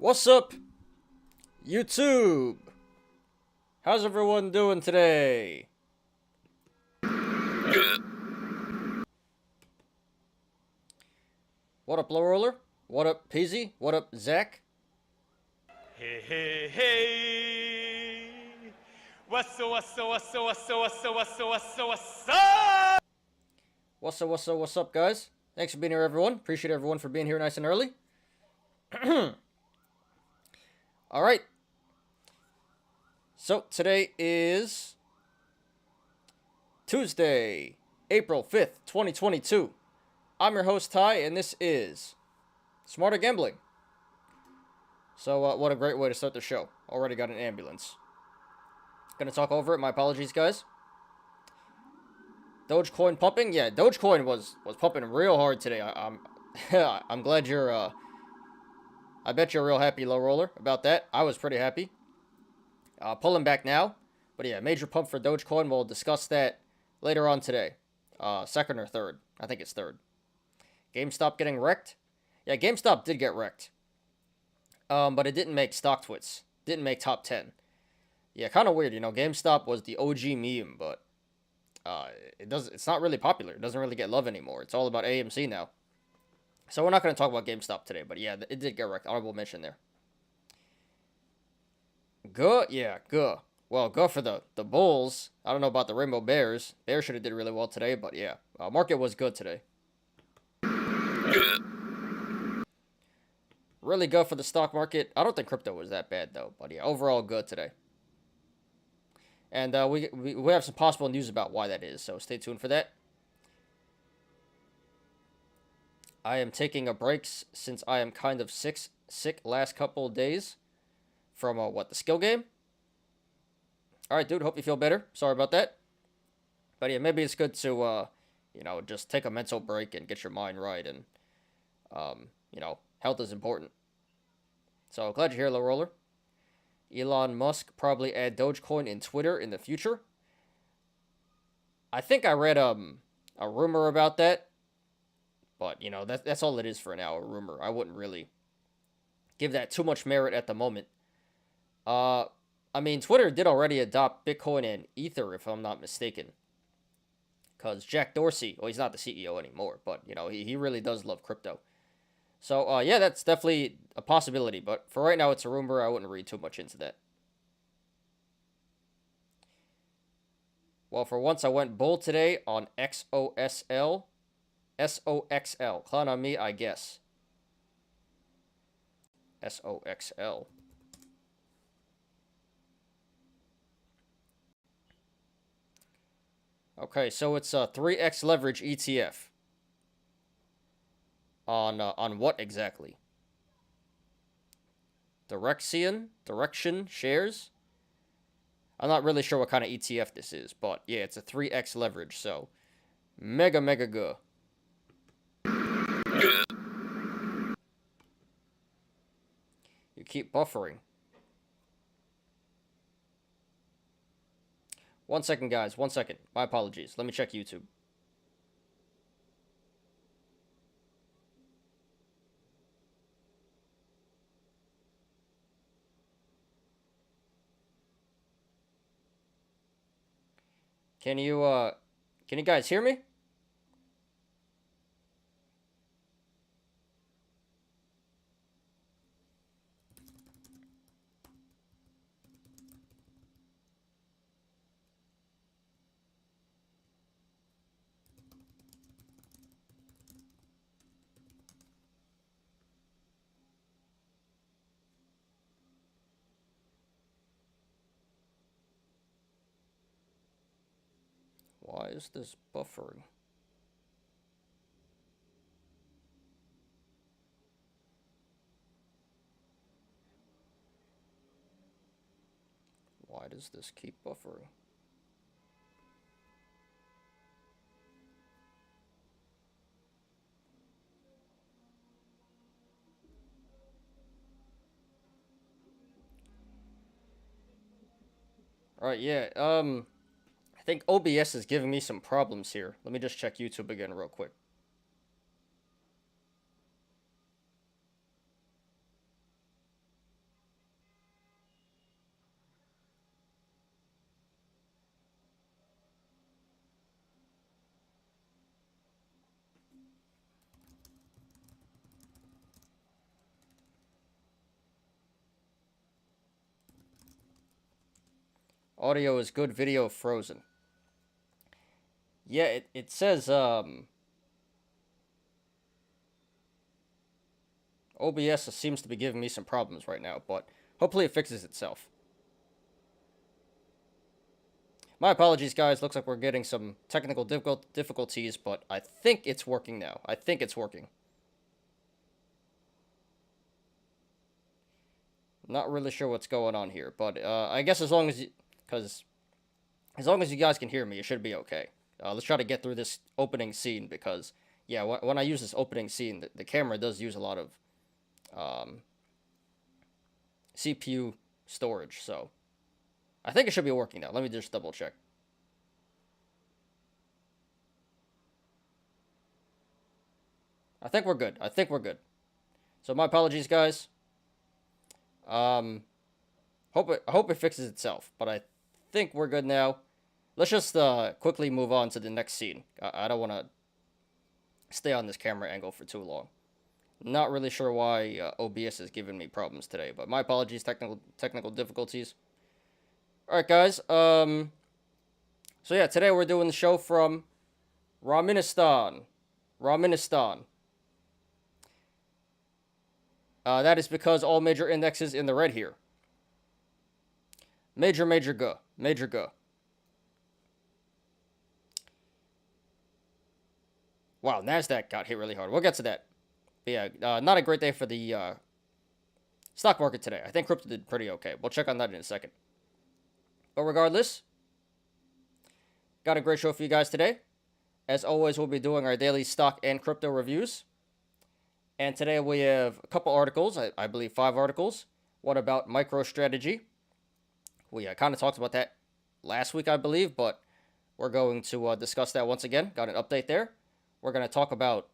What's up, YouTube? How's everyone doing today? Good. What up, Low Roller? What up, Peasy? What up, Zach? Hey, hey, hey. What's up? What's up, guys? Thanks for being here, everyone. Appreciate everyone for being here nice and early. Alright. So, today is Tuesday, April 5th, 2022. I'm your host, Ty, and this is Smarter Gambling. So, what a great way to start the show. Already got an ambulance. Gonna talk over it. My apologies, guys. Dogecoin pumping? Yeah, Dogecoin was pumping real hard today. I'm glad you're, I bet you're real happy, Low Roller, about that. I was pretty happy. Pulling back now. But yeah, major pump for Dogecoin. We'll discuss that later on today. Second or third. I think it's third. GameStop getting wrecked? Yeah, GameStop did get wrecked. But it didn't make StockTwits. Didn't make top 10. Yeah, kind of weird. You know, GameStop was the OG meme, but it's not really popular. It doesn't really get love anymore. It's all about AMC now. So we're not going to talk about GameStop today, but yeah, it did get wrecked. Honorable mention there. Good, yeah, good. Well, good for the Bulls. I don't know about the Rainbow Bears. Bears should have did really well today, but yeah, market was good today. Good. Really good for the stock market. I don't think crypto was that bad though, but yeah, overall good today. And we have some possible news about why that is, so stay tuned for that. I am taking a break since I am kind of sick last couple of days from the skill game. All right, dude, hope you feel better. Sorry about that. But yeah, maybe it's good to just take a mental break and get your mind right, and health is important. So glad you're here, Low Roller. Elon Musk probably add Dogecoin in Twitter in the future. I think I read a rumor about that. But, that's all it is for now, a rumor. I wouldn't really give that too much merit at the moment. I mean, Twitter did already adopt Bitcoin and Ether, if I'm not mistaken. Because Jack Dorsey, well, he's not the CEO anymore, but, he really does love crypto. So, yeah, that's definitely a possibility. But for right now, it's a rumor. I wouldn't read too much into that. Well, for once, I went bull today on XOSL. SOXL. Clown on me, I guess. SOXL. Okay, so it's a 3x leverage ETF. On what exactly? Direction shares? I'm not really sure what kind of ETF this is, but yeah, it's a 3x leverage, so mega good. Good. You keep buffering. 1 second, guys. 1 second. My apologies. Let me check YouTube. Can you guys hear me? Why is this buffering? Why does this keep buffering? Alright, yeah, I think OBS is giving me some problems here. Let me just check YouTube again real quick. Audio is good, video frozen. Yeah, it says, OBS seems to be giving me some problems right now, but hopefully it fixes itself. My apologies, guys. Looks like we're getting some technical difficulties, but I think it's working now. I think it's working. Not really sure what's going on here, but I guess as long as you guys can hear me, it should be okay. Let's try to get through this opening scene because, yeah, when I use this opening scene, the camera does use a lot of CPU storage, so I think it should be working now. Let me just double check. I think we're good. I think we're good. So my apologies, guys. I hope it fixes itself, but I think we're good now. Let's just quickly move on to the next scene. I don't want to stay on this camera angle for too long. Not really sure why OBS is giving me problems today, but my apologies, technical difficulties. Alright, guys, so yeah, today we're doing the show from Ramenistan. That is because all major indexes in the red here. Major G. Wow, NASDAQ got hit really hard. We'll get to that. But yeah, not a great day for the stock market today. I think crypto did pretty okay. We'll check on that in a second. But regardless, got a great show for you guys today. As always, we'll be doing our daily stock and crypto reviews. And today we have a couple articles, I believe 5 articles. One about MicroStrategy. We kind of talked about that last week, I believe, but we're going to discuss that once again. Got an update there. We're going to talk about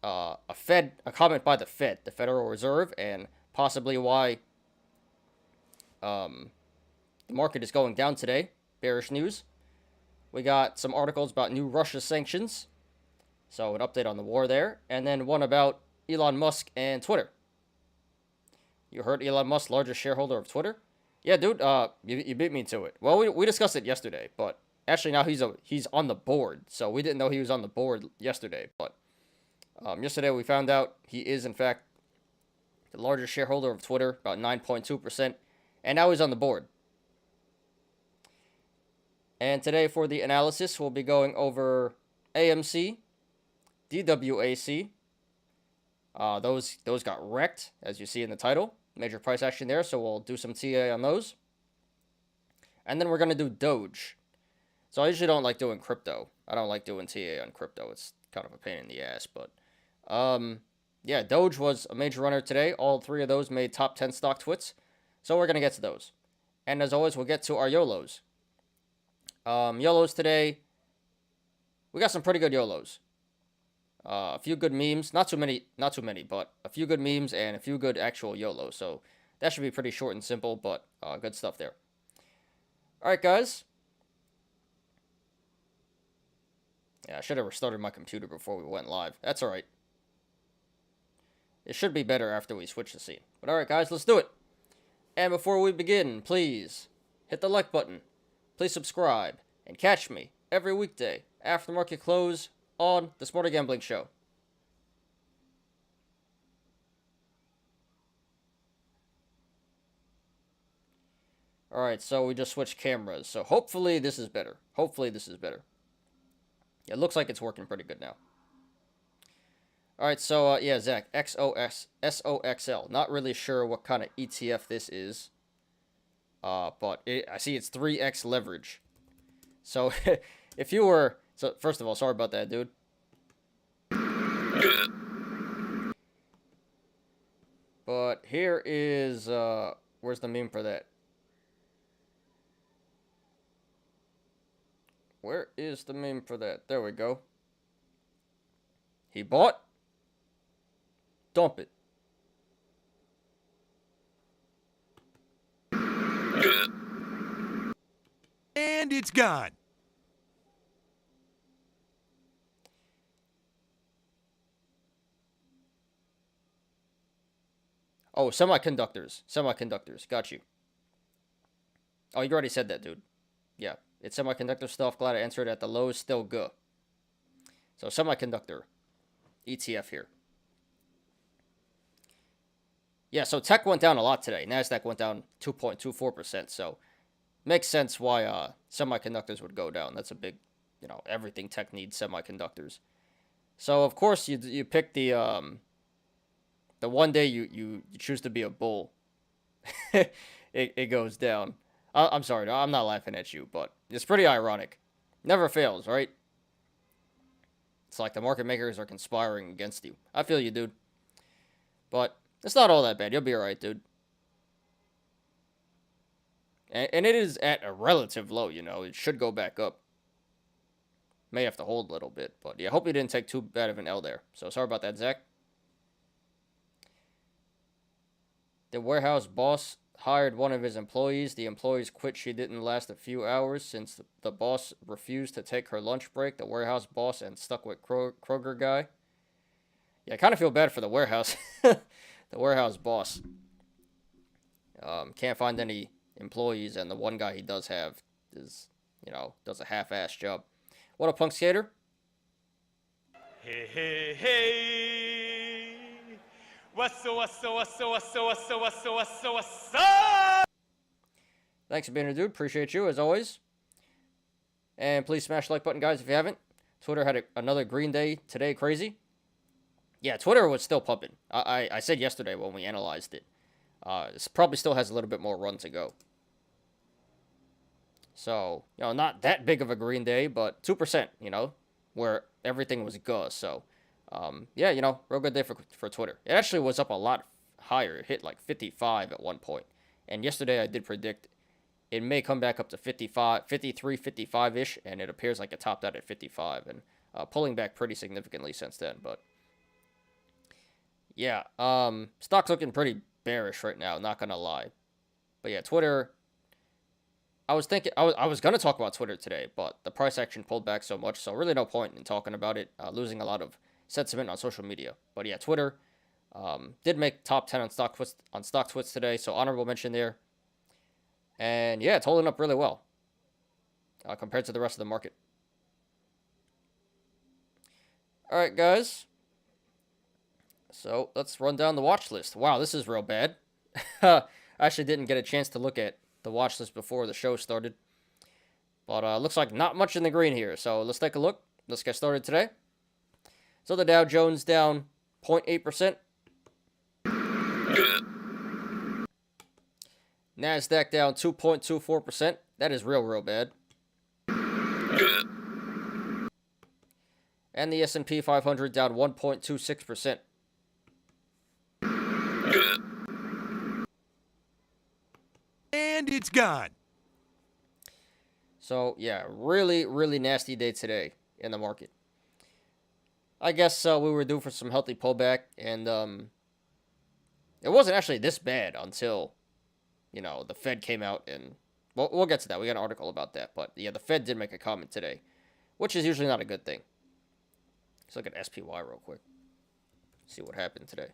a comment by the Fed, the Federal Reserve, and possibly why the market is going down today. Bearish news. We got some articles about new Russia sanctions. So an update on the war there. And then one about Elon Musk and Twitter. You heard Elon Musk, largest shareholder of Twitter? Yeah, dude, you beat me to it. Well, we discussed it yesterday, but actually now he's on the board. So we didn't know he was on the board yesterday, but yesterday we found out he is in fact the largest shareholder of Twitter, about 9.2%, and now he's on the board. And today for the analysis, we'll be going over AMC, DWAC. Those got wrecked, as you see in the title. Major price action there, so we'll do some TA on those. And then we're going to do Doge. So I usually don't like doing crypto. I don't like doing TA on crypto. It's kind of a pain in the ass, but yeah, Doge was a major runner today. All 3 of those made top 10 StockTwits. So we're going to get to those. And as always, we'll get to our Yolos. Yolos today, we got some pretty good Yolos. A few good memes, not too many, but a few good memes and a few good actual YOLOs. So that should be pretty short and simple, but good stuff there. All right, guys. Yeah, I should have restarted my computer before we went live. That's all right. It should be better after we switch the scene. But all right, guys, let's do it. And before we begin, please hit the like button. Please subscribe and catch me every weekday after market close on the Smarter Gambling Show. Alright, so we just switched cameras. So hopefully this is better. It looks like it's working pretty good now. Alright, so yeah, Zach, SOXL. Not really sure what kind of ETF this is. But I see it's 3x leverage. So if you were... So, first of all, sorry about that, dude. Good. But here is, where's the meme for that? Where is the meme for that? There we go. He bought. Dump it. Good. And it's gone. Oh, semiconductors. Got you. Oh, you already said that, dude. yeah, it's semiconductor stuff. Glad I entered at the lows. Still good. So semiconductor ETF here. Yeah, so tech went down a lot today. Nasdaq went down 2.24%. So makes sense why semiconductors would go down. That's a big, everything tech needs semiconductors. So of course you pick the one day you choose to be a bull, it goes down. I'm sorry, no, I'm not laughing at you, but it's pretty ironic. Never fails, right? It's like the market makers are conspiring against you. I feel you, dude. But it's not all that bad. You'll be alright, dude. And it is at a relative low, It should go back up. May have to hold a little bit. But yeah, hope you didn't take too bad of an L there. So sorry about that, Zach. The warehouse boss hired one of his employees. The employees quit. She didn't last a few hours since the boss refused to take her lunch break. The warehouse boss and stuck with Kroger guy. Yeah, I kind of feel bad for the warehouse. The warehouse boss. Can't find any employees, and the one guy he does have is, does a half-ass job. What a punk skater. Hey, hey, hey. What's up? Thanks for being here, dude. Appreciate you, as always. And please smash the like button, guys, if you haven't. Twitter had another green day today. Crazy. Yeah, Twitter was still pumping. I said yesterday when we analyzed it. This probably still has a little bit more run to go. So, not that big of a green day, but 2%, where everything was good. So, yeah, real good day for Twitter. It actually was up a lot higher. It hit like 55 at one point. And yesterday I did predict it may come back up to 55, 53, 55-ish, and it appears like it topped out at 55, and pulling back pretty significantly since then. But, yeah, stock's looking pretty bearish right now, not gonna lie. But yeah, Twitter, I was thinking, I was gonna talk about Twitter today, but the price action pulled back so much, so really no point in talking about it, losing a lot of sentiment on social media. But yeah, Twitter did make top 10 on StockTwits today, so honorable mention there. And yeah, it's holding up really well compared to the rest of the market. All right, guys. So let's run down the watch list. Wow, this is real bad. I actually didn't get a chance to look at the watch list before the show started. But looks like not much in the green here. So let's take a look. Let's get started today. So the Dow Jones down 0.8%. Good. Nasdaq down 2.24%. That is real bad. Good. And the S&P 500 down 1.26%. Good. And it's gone. So, yeah, really nasty day today in the market. I guess we were due for some healthy pullback, and it wasn't actually this bad until, the Fed came out, and we'll get to that. We got an article about that, but yeah, the Fed did make a comment today, which is usually not a good thing. Let's look at SPY real quick. See what happened today.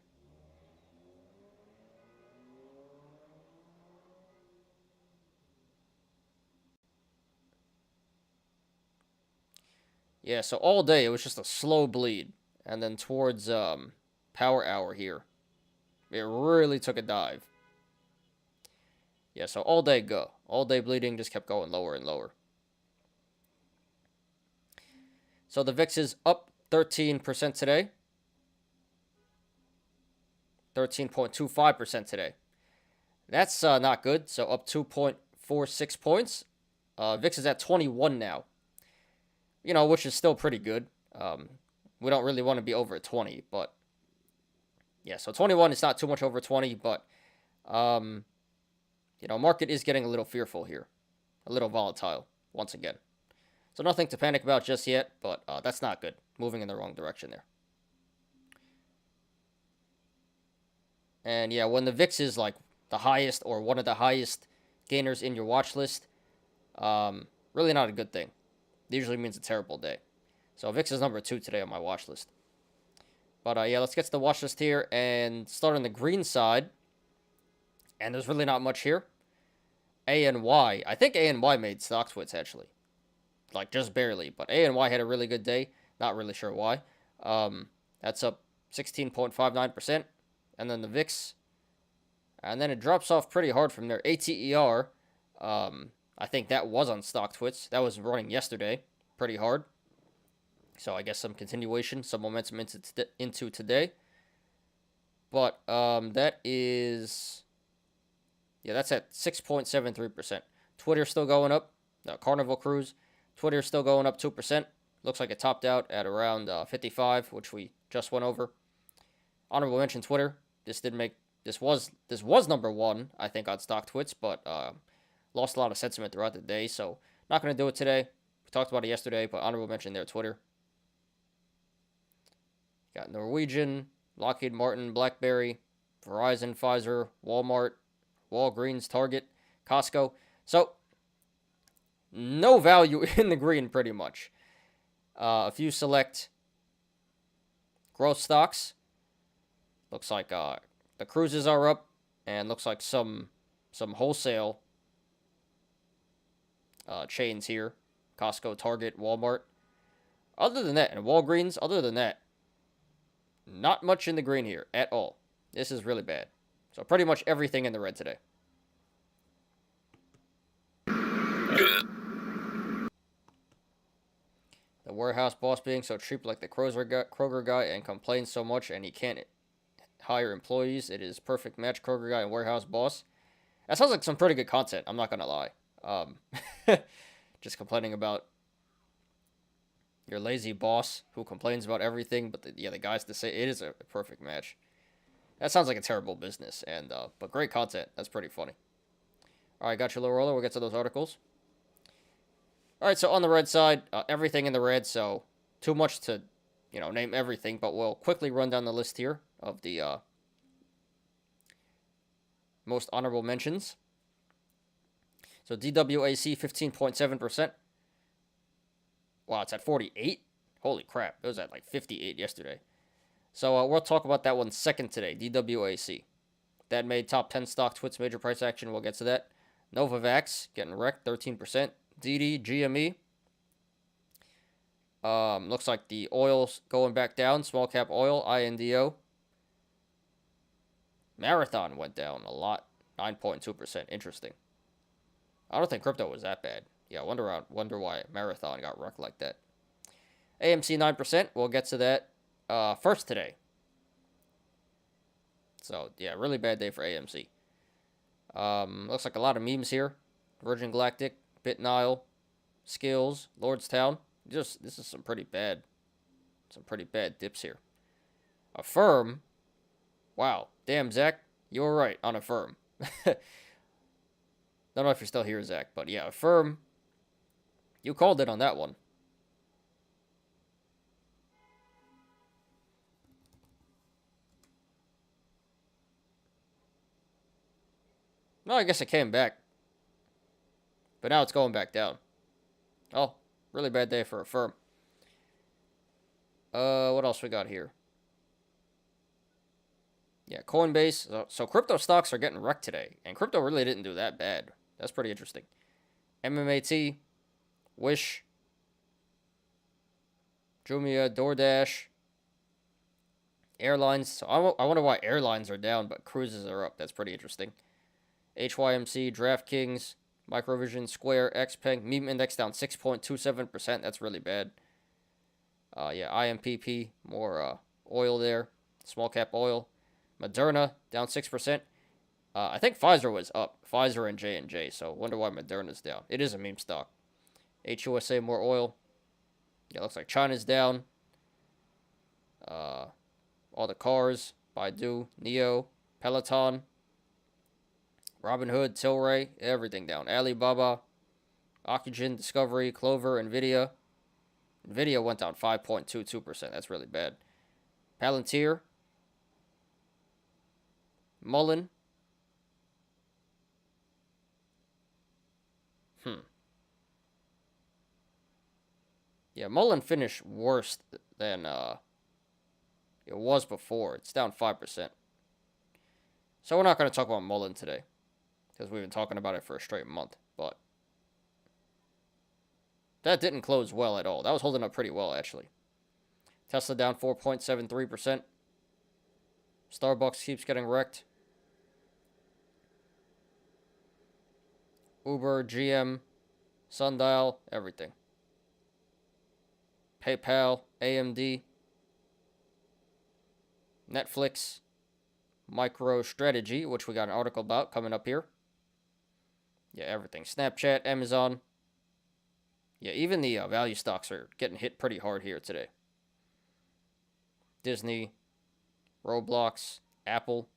Yeah, so all day it was just a slow bleed. And then towards power hour here, it really took a dive. Yeah, so all day go. All day bleeding, just kept going lower and lower. So the VIX is up 13% today. 13.25% today. That's not good. So up 2.46 points. VIX is at 21 now. Which is still pretty good. We don't really want to be over 20, but yeah, so 21 is not too much over 20, but market is getting a little fearful here, a little volatile once again. So nothing to panic about just yet, but that's not good. Moving in the wrong direction there. And yeah, when the VIX is like the highest or one of the highest gainers in your watch list, really not a good thing. It usually means a terrible day. So VIX is number 2 today on my watch list. But yeah, let's get to the watch list here and start on the green side. And there's really not much here. ANY. I think ANY made StockTwits, actually. Like, just barely. But ANY had a really good day. Not really sure why. That's up 16.59%. And then the VIX. And then it drops off pretty hard from there. ATER. I think that was on StockTwits. That was running yesterday. Pretty hard. So I guess some continuation, some momentum into today. But that is... Yeah, that's at 6.73%. Twitter's still going up. Carnival Cruise. Twitter's still going up 2%. Looks like it topped out at around 55, which we just went over. Honorable mention Twitter. This was number one, I think, on StockTwits, but lost a lot of sentiment throughout the day, so not going to do it today. We talked about it yesterday, but honorable mention there, Twitter. Got Norwegian, Lockheed Martin, BlackBerry, Verizon, Pfizer, Walmart, Walgreens, Target, Costco. So, no value in the green, pretty much. A few select growth stocks. Looks like the cruises are up, and looks like some wholesale chains here. Costco, Target, Walmart. Other than that, and Walgreens, other than that, not much in the green here at all. This is really bad. So pretty much everything in the red today. Good. The warehouse boss being so cheap like the Kroger guy and complains so much and he can't hire employees. It is perfect match, Kroger guy and warehouse boss. That sounds like some pretty good content, I'm not going to lie. Just complaining about your lazy boss who complains about everything, but the guys to say it is a perfect match. That sounds like a terrible business, and but great content. That's pretty funny. All right, got your low roller. We'll get to those articles. All right, so on the red side, everything in the red, so too much to, name everything, but we'll quickly run down the list here of the most honorable mentions. So DWAC, 15.7%. Wow, it's at 48? Holy crap, it was at like 58 yesterday. So we'll talk about that one second today, DWAC. That made top 10 StockTwits major price action. We'll get to that. Novavax, getting wrecked, 13%. DD, GME. Looks like the oil's going back down. Small cap oil, INDO. Marathon went down a lot, 9.2%. Interesting. I don't think crypto was that bad. Yeah, I wonder why Marathon got wrecked like that. AMC 9%. We'll get to that first today. So, yeah, really bad day for AMC. Looks like a lot of memes here. Virgin Galactic, BitNile, Skills, Lordstown. This is some pretty bad dips here. Affirm. Wow. Damn, Zach, you were right on Affirm. Don't know if you're still here, Zach, but yeah, Affirm. You called it on that one. No, I guess it came back. But now it's going back down. Oh, really bad day for Affirm. What else we got here? Yeah, Coinbase. So crypto stocks are getting wrecked today. And crypto really didn't do that bad. That's pretty interesting. MMAT, Wish, Jumia, DoorDash, airlines. So I wonder why airlines are down, but cruises are up. That's pretty interesting. HYMC, DraftKings, Microvision, Square, XPeng, meme index down 6.27%. That's really bad. Yeah, IMPP, more oil there. Small cap oil. Moderna down 6%. I think Pfizer was up. Pfizer and J&J. So wonder why Moderna's down. It is a meme stock. HUSA, more oil. Yeah, looks like China's down. All the cars. Baidu, Neo, Peloton, Robinhood, Tilray, everything down. Alibaba, Oxygen, Discovery, Clover, Nvidia. Nvidia went down 5.22%. That's really bad. Palantir, Mullen. Yeah, Mullen finished worse than it was before. It's down 5%. So we're not going to talk about Mullen today. because we've been talking about it for a straight month. But that didn't close well at all. That was holding up pretty well, actually. Tesla down 4.73%. Starbucks keeps getting wrecked. Uber, GM, Sundial, everything. PayPal, AMD, Netflix, MicroStrategy, which we got an article about coming up here. Yeah, everything. Snapchat, Amazon. Yeah, even the value stocks are getting hit pretty hard here today. Disney, Roblox, Apple.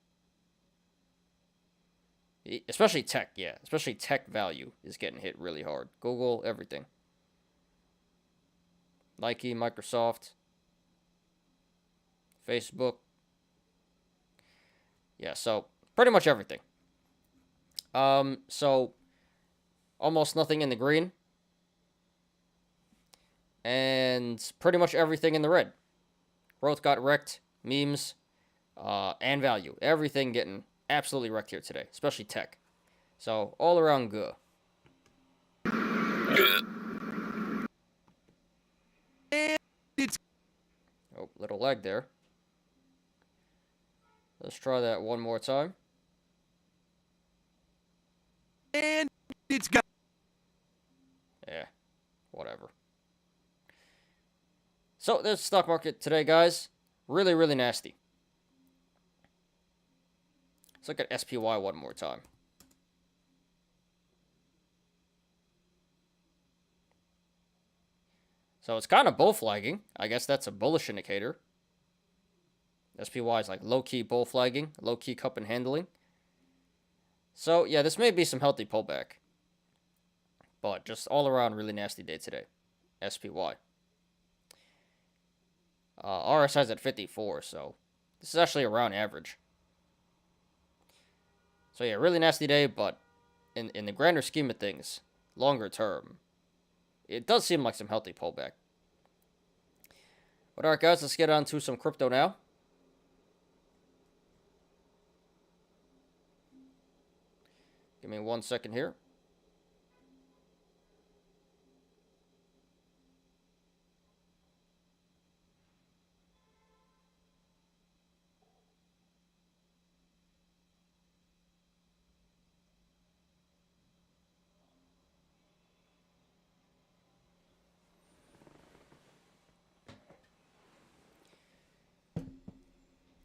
Especially tech, yeah. Especially tech value is getting hit really hard. Google, everything. Nike, Microsoft, Facebook. Yeah, so pretty much everything. So almost nothing in the green. And pretty much everything in the red. Growth got wrecked, memes, and value. Everything getting absolutely wrecked here today, especially tech. So all around good. Good. Oh, little lag there. Let's try that one more time. And it's gone. Yeah, whatever. So there's the stock market today, guys. Really, really nasty. Let's look at SPY one more time. So it's kind of bull flagging. I guess that's a bullish indicator. SPY is like low-key bull flagging, low-key cup and handling. So yeah, this may be some healthy pullback. But just all around really nasty day today. SPY. RSI's at 54, so this is actually around average. So yeah, really nasty day, but in the grander scheme of things, longer term, it does seem like some healthy pullback. But alright guys, let's get on to some crypto now. Give me 1 second here.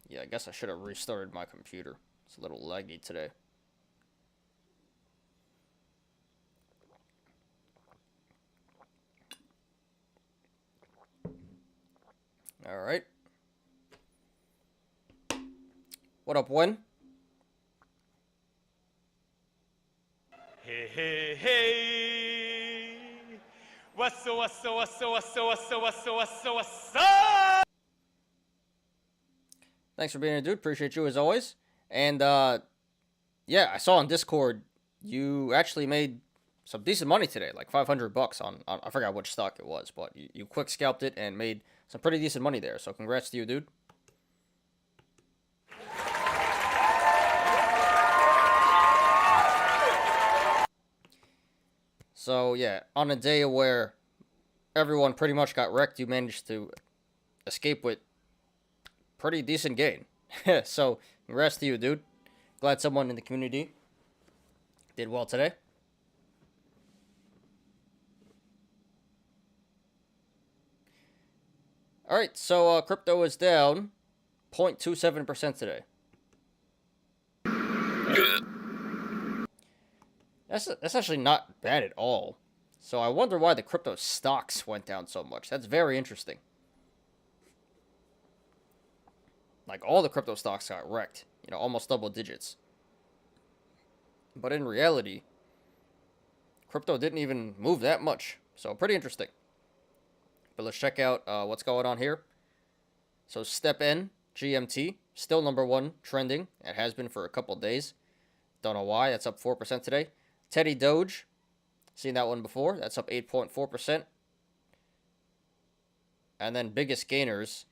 Yeah, I guess I should have restarted my computer. It's a little laggy today. All right. What up, Wen? Hey, hey, hey. What's up, what's up, what's up, what's up, what's up, what's up, what's up, what's up? Thanks for being here, dude. Appreciate you as always. And yeah, I saw on Discord you actually made some decent money today, like $500 on I forgot which stock it was, but you quick scalped it and made some pretty decent money there. So congrats to you, dude. So yeah, on a day where everyone pretty much got wrecked, you managed to escape with pretty decent gain. So congrats to you, dude. Glad someone in the community did well today. All right, so crypto is down 0.27% today. Good. That's actually not bad at all. So I wonder why the crypto stocks went down so much. That's very interesting. Like all the crypto stocks got wrecked, you know, almost double digits. But in reality, crypto didn't even move that much. So pretty interesting. But let's check out what's going on here. So Step N, GMT, still number one trending. It has been for a couple days. Don't know why. That's up 4% today. Teddy Doge, seen that one before. That's up 8.4%. And then biggest gainers,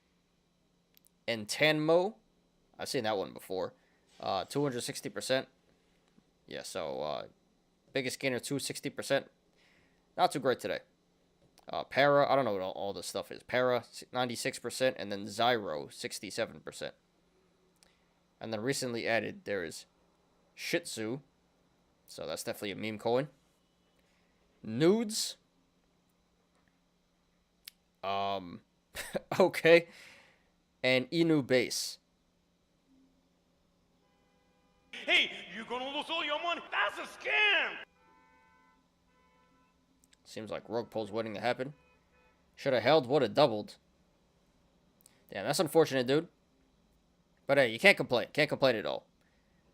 Entanmo, I've seen that one before. 260%. Yeah, so biggest gainer 260%. Not too great today. Para, I don't know what all this stuff is. Para 96%, and then Zyro 67%. And then recently added there is Shih Tzu, so that's definitely a meme coin. Nudes. Okay. And Inu Base. Hey, you gonna lose all your money? That's a scam! Seems like Rogue Poll's waiting to happen. Should have held, would have doubled. Damn, that's unfortunate, dude. But hey, you can't complain. Can't complain at all.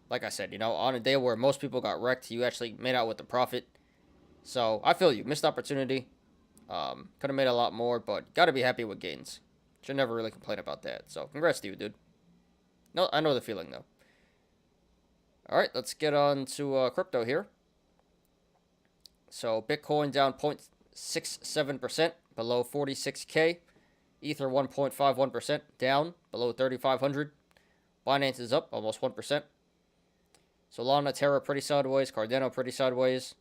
Like I said, you know, on a day where most people got wrecked, you actually made out with the profit. So, I feel you. Missed opportunity. Could have made a lot more, but gotta be happy with gains. Should never really complain about that. So, congrats to you, dude. No, I know the feeling, though. Alright, let's get on to crypto here. So, Bitcoin down 0.67%, below 46K. Ether 1.51%, down, below 3,500. Binance is up, almost 1%. Solana, Terra, pretty sideways. Cardano, pretty sideways.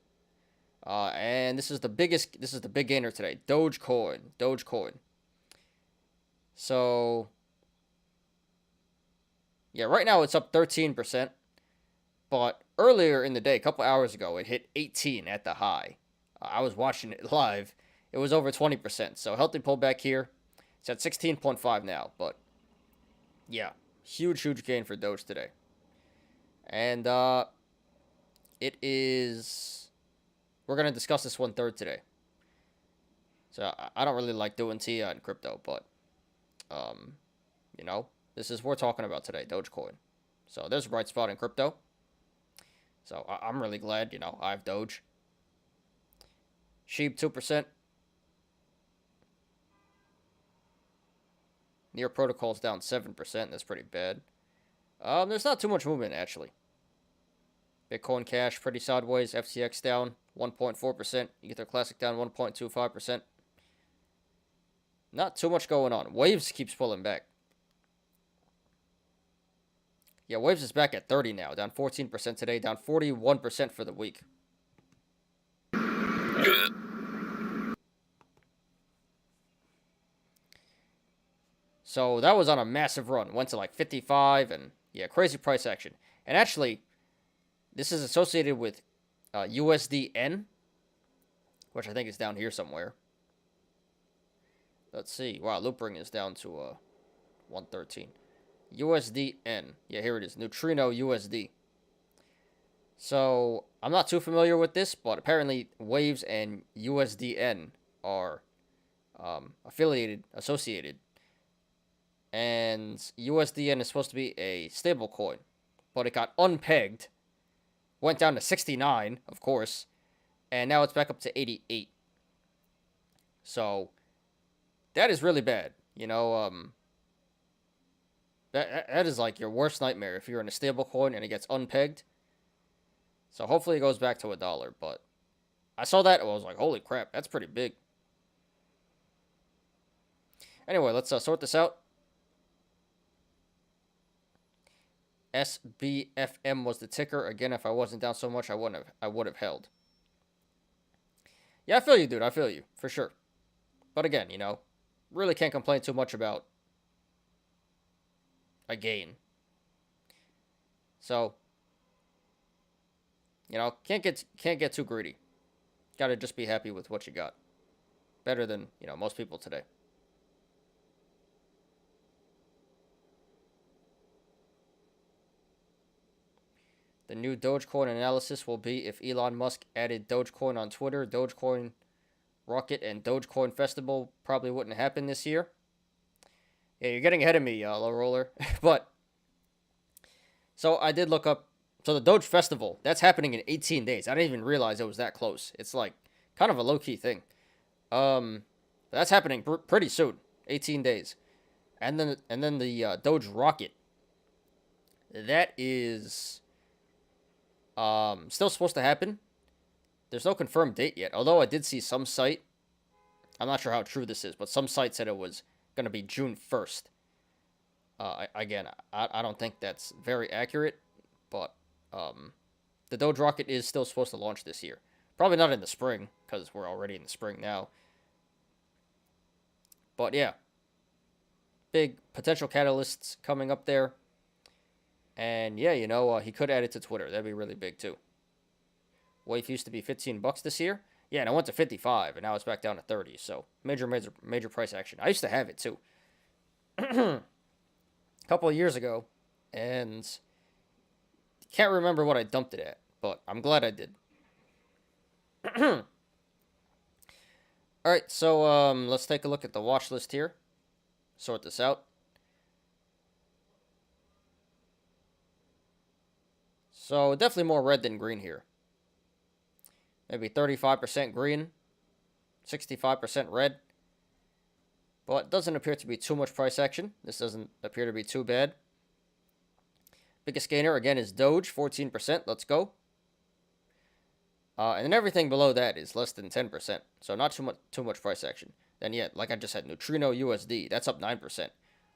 And this is the big gainer today. Dogecoin. So, yeah, right now it's up 13%. But earlier in the day, a couple hours ago, it hit 18 at the high. I was watching it live. It was over 20%. So, healthy pullback here. It's at 16.5 now. But, yeah, huge gain for Doge today. And it is... We're going to discuss this 1/3 today. So, I don't really like doing TIA in crypto, but, you know, this is what we're talking about today, Dogecoin. So, there's a bright spot in crypto. So, I'm really glad, you know, I have Doge. Sheep, 2%. Near Protocol's down 7%. That's pretty bad. There's not too much movement, actually. Bitcoin Cash, pretty sideways. FTX down 1.4%. Ether Classic down 1.25%. Not too much going on. Waves keeps pulling back. Yeah, Waves is back at 30 now. Down 14% today. Down 41% for the week. Good. So that was on a massive run. Went to like 55 and yeah, crazy price action. And actually, this is associated with USDN, which I think is down here somewhere. Let's see. Wow, Loopring is down to 113. USDN. Yeah, here it is. Neutrino USD. So, I'm not too familiar with this, but apparently Waves and USDN are associated. And USDN is supposed to be a stable coin, but it got unpegged, went down to 69, of course, and now it's back up to 88. So, that is really bad. You know, that is like your worst nightmare if you're in a stable coin and it gets unpegged. So hopefully it goes back to $1, but I saw that and I was like, holy crap, that's pretty big. Anyway, let's sort this out. SBFM was the ticker. Again, if I wasn't down so much, I would have held. Yeah, I feel you, dude. I feel you, for sure. But again, you know, really can't complain too much about a gain. So, you know, can't get too greedy. Gotta just be happy with what you got. Better than, you know, most people today. The new Dogecoin analysis will be if Elon Musk added Dogecoin on Twitter, Dogecoin Rocket, and Dogecoin Festival probably wouldn't happen this year. Yeah, you're getting ahead of me, Low Roller. But, so I did look up, so the Doge Festival, that's happening in 18 days. I didn't even realize it was that close. It's like, kind of a low-key thing. That's happening pretty soon, 18 days. And then the Doge Rocket, that is... still supposed to happen. There's no confirmed date yet. Although I did see some site. I'm not sure how true this is, but some site said it was going to be June 1st. Again, I don't think that's very accurate, but the Doge rocket is still supposed to launch this year. Probably not in the spring, because we're already in the spring now. But yeah, big potential catalysts coming up there. And yeah, you know, he could add it to Twitter. That'd be really big too. Wave used to be $15 this year. Yeah, and it went to 55, and now it's back down to 30. So major price action. I used to have it too, a couple of years ago, and can't remember what I dumped it at, but I'm glad I did. All right, so let's take a look at the watch list here. Sort this out. So definitely more red than green here. Maybe 35% green, 65% red. But it doesn't appear to be too much price action. This doesn't appear to be too bad. Biggest gainer, again, is Doge, 14%. Let's go. And then everything below that is less than 10%. So not too much price action. Then, yeah, like I just said, Neutrino USD, that's up 9%.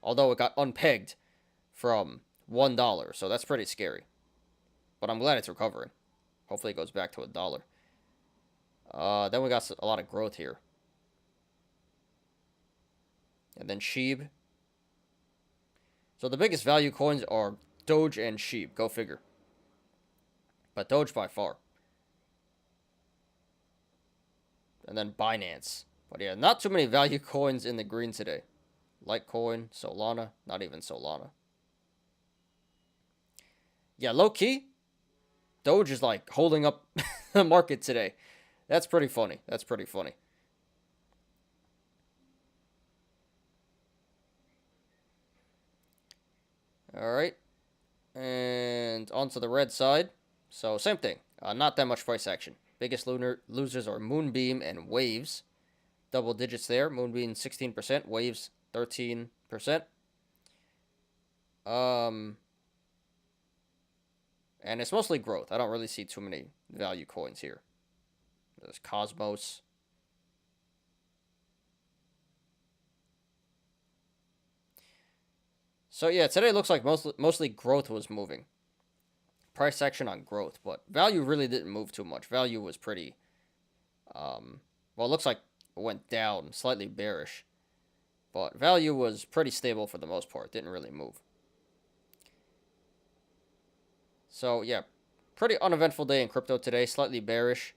Although it got unpegged from $1, so that's pretty scary. But I'm glad it's recovering. Hopefully it goes back to $1. Then we got a lot of growth here. And then Sheeb. So the biggest value coins are Doge and Sheeb. Go figure. But Doge by far. And then Binance. But yeah, not too many value coins in the green today. Litecoin, Solana, not even Solana. Yeah, low key, Doge is like holding up the market today. That's pretty funny. That's pretty funny. All right. And onto the red side. So same thing. Not that much price action. Biggest losers are Moonbeam and Waves. Double digits there. Moonbeam 16%. Waves 13%. And it's mostly growth. I don't really see too many value coins here. There's Cosmos. So yeah, today looks like mostly growth was moving. Price action on growth, but value really didn't move too much. Value was pretty, well, it looks like it went down, slightly bearish. But value was pretty stable for the most part. Didn't really move. So yeah, pretty uneventful day in crypto today. Slightly bearish,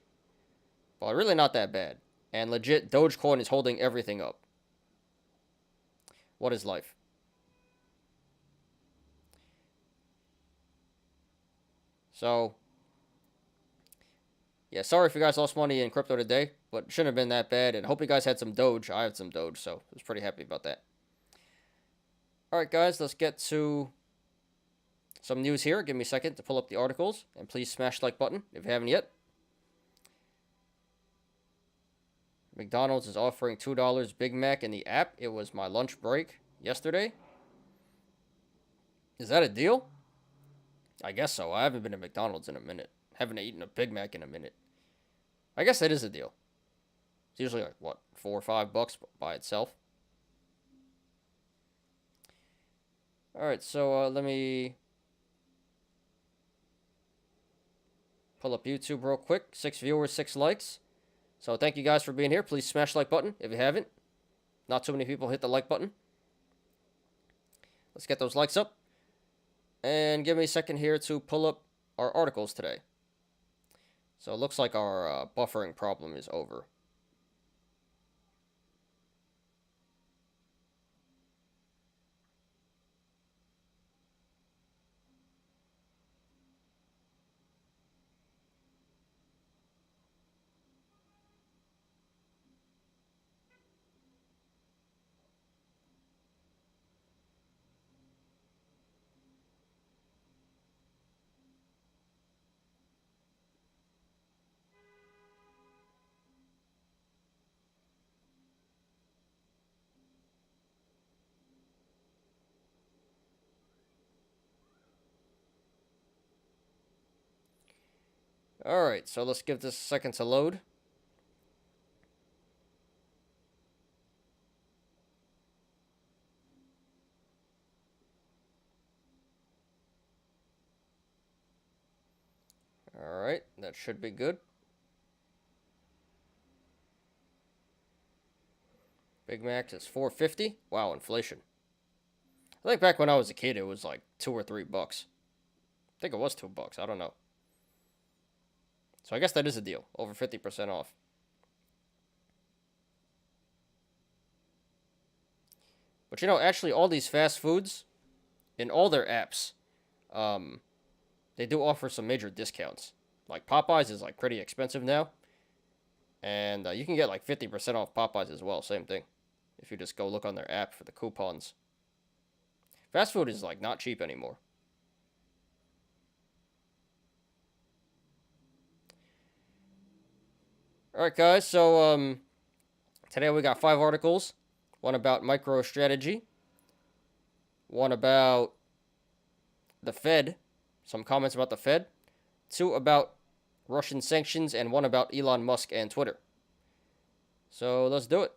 but really not that bad. And legit, Dogecoin is holding everything up. What is life? So, yeah, sorry if you guys lost money in crypto today, but shouldn't have been that bad. And hope you guys had some Doge. I had some Doge, so I was pretty happy about that. All right, guys, let's get to some news here. Give me a second to pull up the articles. And please smash the like button if you haven't yet. McDonald's is offering $2 Big Mac in the app. It was my lunch break yesterday. Is that a deal? I guess so. I haven't been to McDonald's in a minute. Haven't eaten a Big Mac in a minute. I guess that is a deal. It's usually like, what, $4 or $5 by itself. Alright, so let me pull up YouTube real quick. 6 viewers, 6 likes. So thank you guys for being here. Please smash the like button if you haven't. Not too many people hit the like button. Let's get those likes up. And give me a second here to pull up our articles today. So it looks like our buffering problem is over. Alright, so let's give this a second to load. Alright, that should be good. Big Mac is $4.50. Wow, inflation. I think back when I was a kid, it was like $2 or $3. I think it was $2. I don't know. So I guess that is a deal. Over 50% off. But you know, actually, all these fast foods, in all their apps, they do offer some major discounts. Like Popeyes is like pretty expensive now. And you can get like 50% off Popeyes as well. Same thing. If you just go look on their app for the coupons. Fast food is like not cheap anymore. Alright guys, so today we got 5 articles. One about MicroStrategy. One about the Fed. Some comments about the Fed. 2 about Russian sanctions. And 1 about Elon Musk and Twitter. So let's do it.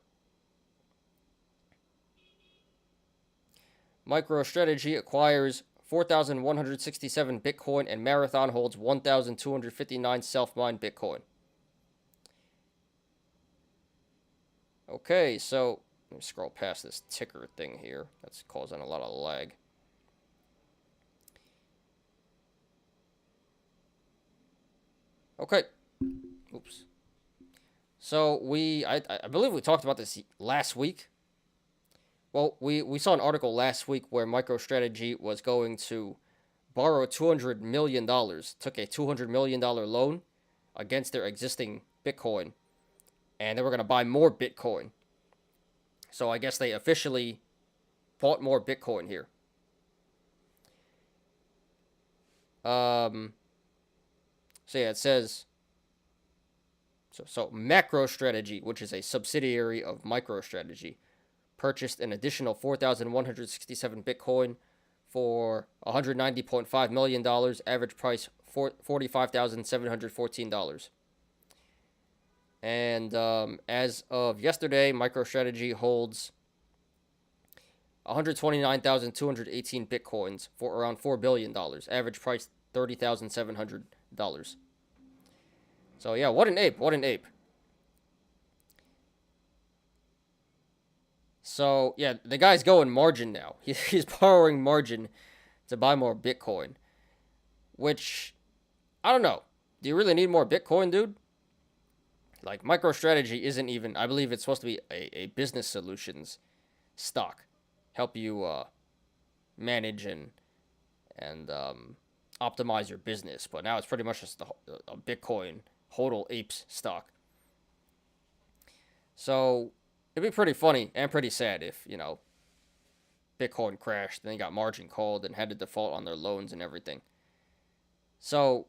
MicroStrategy acquires 4,167 Bitcoin and Marathon holds 1,259 self-mined Bitcoin. Okay, so let me scroll past this ticker thing here. That's causing a lot of lag. Okay. Oops. So I believe we talked about this last week. Well, we saw an article last week where MicroStrategy was going to borrow $200 million, took a $200 million loan against their existing Bitcoin, and they were going to buy more Bitcoin. So I guess they officially bought more Bitcoin here. So yeah, it says, so MacroStrategy, which is a subsidiary of MicroStrategy, purchased an additional 4,167 Bitcoin for $190.5 million, average price $45,714. And as of yesterday, MicroStrategy holds 129,218 Bitcoins for around $4 billion, average price $30,700. So yeah, what an ape, what an ape. So, yeah, the guy's going margin now. He's borrowing margin to buy more Bitcoin. Which, I don't know. Do you really need more Bitcoin, dude? Like, MicroStrategy isn't even... I believe it's supposed to be a business solutions stock. Help you manage and optimize your business. But now it's pretty much just a Bitcoin hodl apes stock. So... it'd be pretty funny and pretty sad if, you know, Bitcoin crashed and they got margin called and had to default on their loans and everything. So,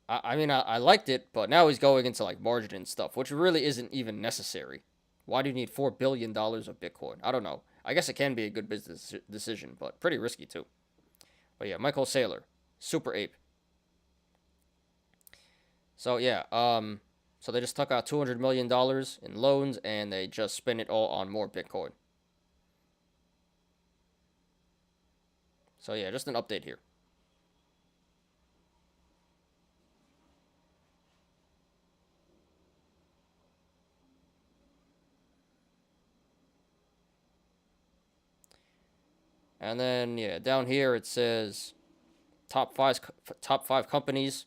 I mean, I liked it, but now he's going into, like, margin and stuff, which really isn't even necessary. Why do you need $4 billion of Bitcoin? I don't know. I guess it can be a good business decision, but pretty risky, too. But, yeah, Michael Saylor. Super ape. So, yeah, so they just took out $200 million in loans, and they just spent it all on more Bitcoin. So yeah, just an update here. And then, yeah, down here it says top five companies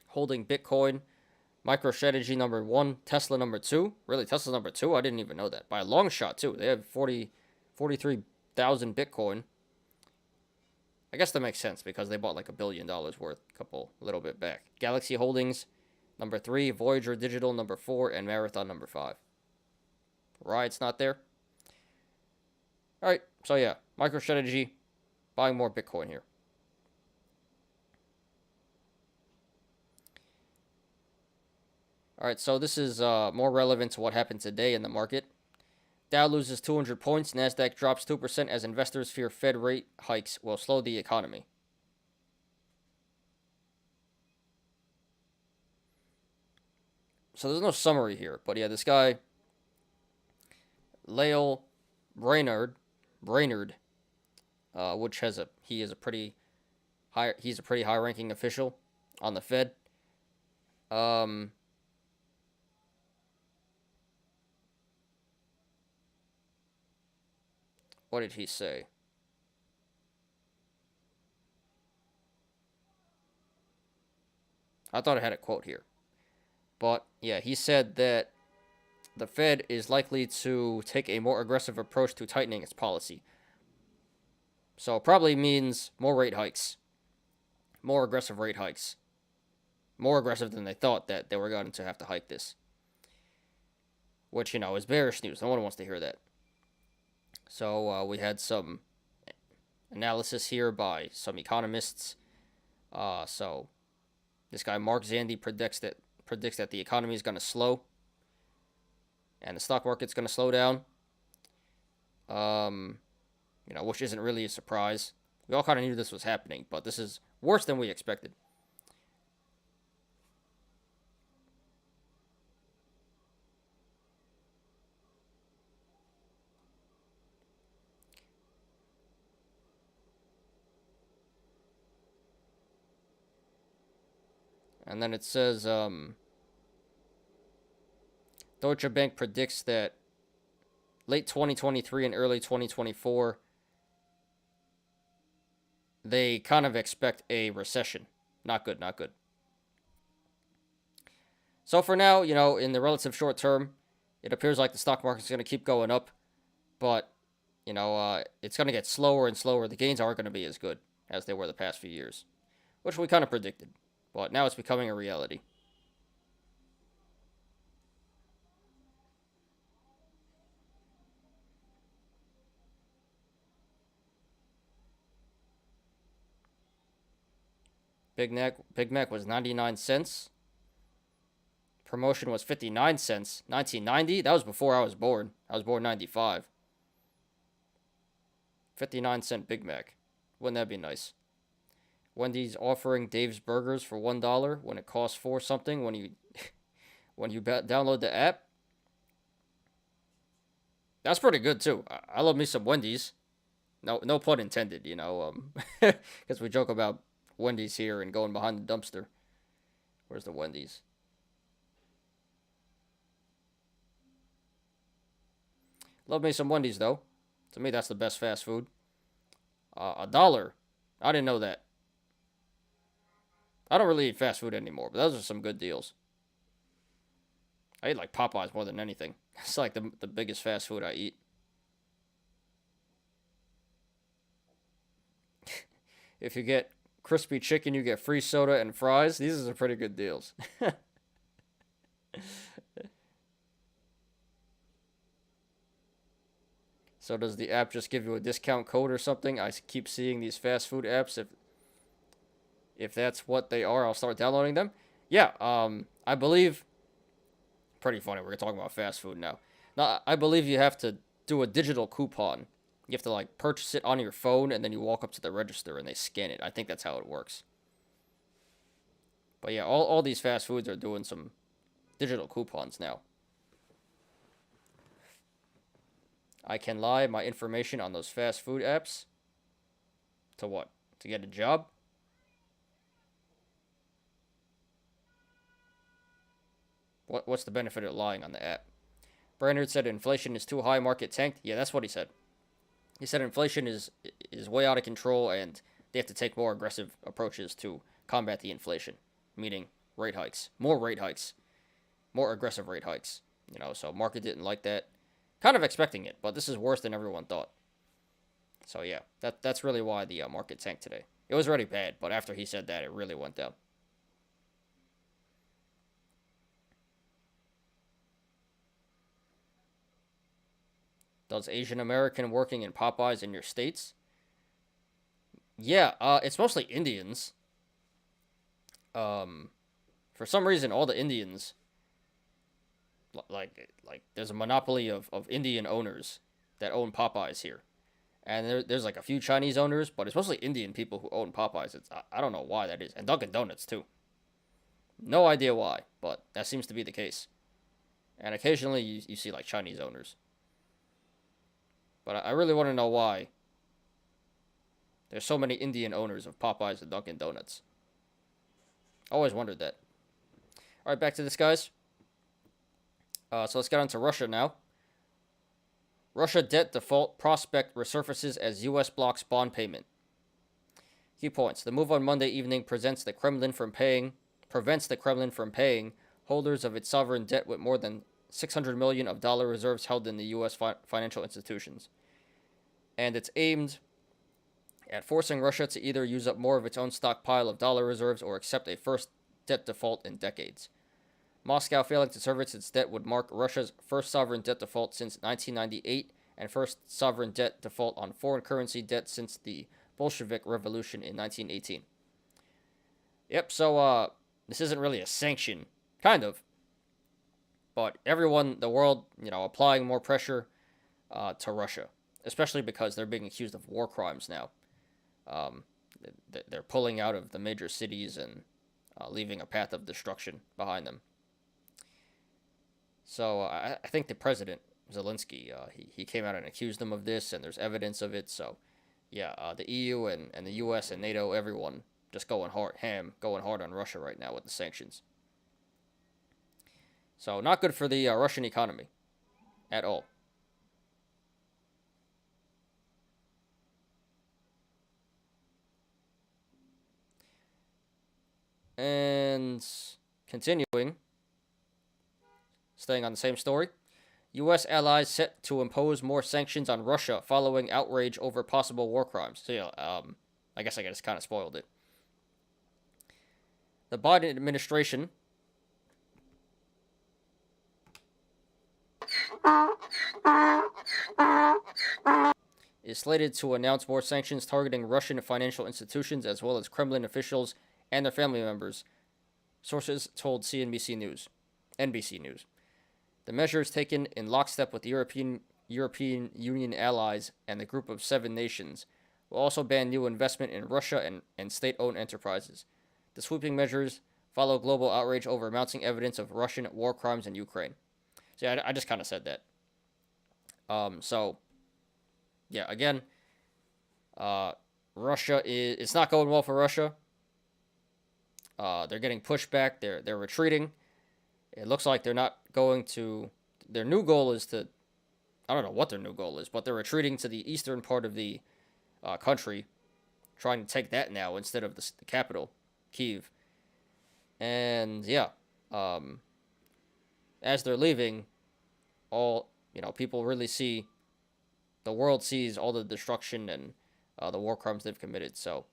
holding Bitcoin. MicroStrategy number 1, Tesla number 2. Really, Tesla number 2? I didn't even know that. By a long shot, too. They have 43,000 Bitcoin. I guess that makes sense because they bought like $1 billion worth a little bit back. Galaxy Holdings number 3, Voyager Digital number 4, and Marathon number 5. Riot's not there. Alright, so yeah, MicroStrategy buying more Bitcoin here. Alright, so this is more relevant to what happened today in the market. Dow loses 200 points, Nasdaq drops 2% as investors fear Fed rate hikes will slow the economy. So there's no summary here, but yeah, this guy, Lael Brainard, which has he's a pretty high-ranking official on the Fed. Um, what did he say? I thought I had a quote here. But, yeah, he said that the Fed is likely to take a more aggressive approach to tightening its policy. So it probably means more rate hikes. More aggressive rate hikes. More aggressive than they thought that they were going to have to hike this. Which, is bearish news. No one wants to hear that. So we had some analysis here by some economists. So this guy Mark Zandi predicts that the economy is going to slow, and the stock market's going to slow down. Which isn't really a surprise. We all kind of knew this was happening, but this is worse than we expected. And then it says, Deutsche Bank predicts that late 2023 and early 2024, they kind of expect a recession. Not good, not good. So for now, in the relative short term, it appears like the stock market is going to keep going up, but, it's going to get slower and slower. The gains aren't going to be as good as they were the past few years, which we kind of predicted, but now it's becoming a reality. Big Mac was 99 cents. Promotion was 59 cents. 1990? That was before I was born. I was born 95. 59-cent Big Mac. Wouldn't that be nice? Wendy's offering Dave's Burgers for $1 when it costs $4 something when you download the app. That's pretty good too. I love me some Wendy's. No pun intended, because we joke about Wendy's here and going behind the dumpster. Where's the Wendy's? Love me some Wendy's, though. To me, that's the best fast food. $1. I didn't know that. I don't really eat fast food anymore, but those are some good deals. I eat like Popeyes more than anything. It's like the biggest fast food I eat. If you get crispy chicken, you get free soda and fries. These are some pretty good deals. So does the app just give you a discount code or something? I keep seeing these fast food apps. If that's what they are, I'll start downloading them. Yeah, I believe... Pretty funny, we're talking about fast food now. Now, I believe you have to do a digital coupon. You have to, purchase it on your phone, and then you walk up to the register, and they scan it. I think that's how it works. But yeah, all these fast foods are doing some digital coupons now. I can lie my information on those fast food apps. To what? To get a job? What's the benefit of lying on the app? Brainerd said inflation is too high, market tanked. Yeah, that's what he said. He said inflation is way out of control, and they have to take more aggressive approaches to combat the inflation, meaning rate hikes. More rate hikes. More aggressive rate hikes. So market didn't like that. Kind of expecting it, but this is worse than everyone thought. So yeah, that's really why the market tanked today. It was already bad, but after he said that, it really went down. Does Asian American working in Popeyes in your states? Yeah, it's mostly Indians. For some reason, all the Indians, like there's a monopoly of Indian owners that own Popeyes here. And there's a few Chinese owners, but it's mostly Indian people who own Popeyes. I don't know why that is. And Dunkin' Donuts, too. No idea why, but that seems to be the case. And occasionally you see, Chinese owners. But I really want to know why there's so many Indian owners of Popeyes and Dunkin' Donuts. Always wondered that. All right, back to this, guys. So let's get on to Russia now. Russia debt default prospect resurfaces as U.S. blocks bond payment. Key points. The move on Monday evening prevents the Kremlin from paying holders of its sovereign debt with more than $600 million of dollar reserves held in the U.S. financial institutions. And it's aimed at forcing Russia to either use up more of its own stockpile of dollar reserves or accept a first debt default in decades. Moscow failing to service its debt would mark Russia's first sovereign debt default since 1998 and first sovereign debt default on foreign currency debt since the Bolshevik Revolution in 1918. Yep, so this isn't really a sanction, kind of. But everyone, the world, applying more pressure to Russia, especially because they're being accused of war crimes now. They're pulling out of the major cities and leaving a path of destruction behind them. So I think the president, Zelensky, he came out and accused them of this, and there's evidence of it. So, yeah, the EU and the US and NATO, everyone just going hard on Russia right now with the sanctions. So not good for the Russian economy at all. And continuing, staying on the same story, U.S. allies set to impose more sanctions on Russia following outrage over possible war crimes. So, yeah, I guess kind of spoiled it. The Biden administration is slated to announce more sanctions targeting Russian financial institutions as well as Kremlin officials and their family members, sources told NBC News. The measures taken in lockstep with European Union allies and the Group of Seven Nations will also ban new investment in Russia and state-owned enterprises. The sweeping measures follow global outrage over mounting evidence of Russian war crimes in Ukraine. So yeah, I just kind of said that. So, yeah, again, Russia it's not going well for Russia. They're getting pushed back. They're retreating. It looks like they're not going to. Their new goal is to. I don't know what their new goal is, but they're retreating to the eastern part of the country, trying to take that now instead of the capital, Kyiv. And yeah, as they're leaving, people really see. The world sees all the destruction and the war crimes they've committed. So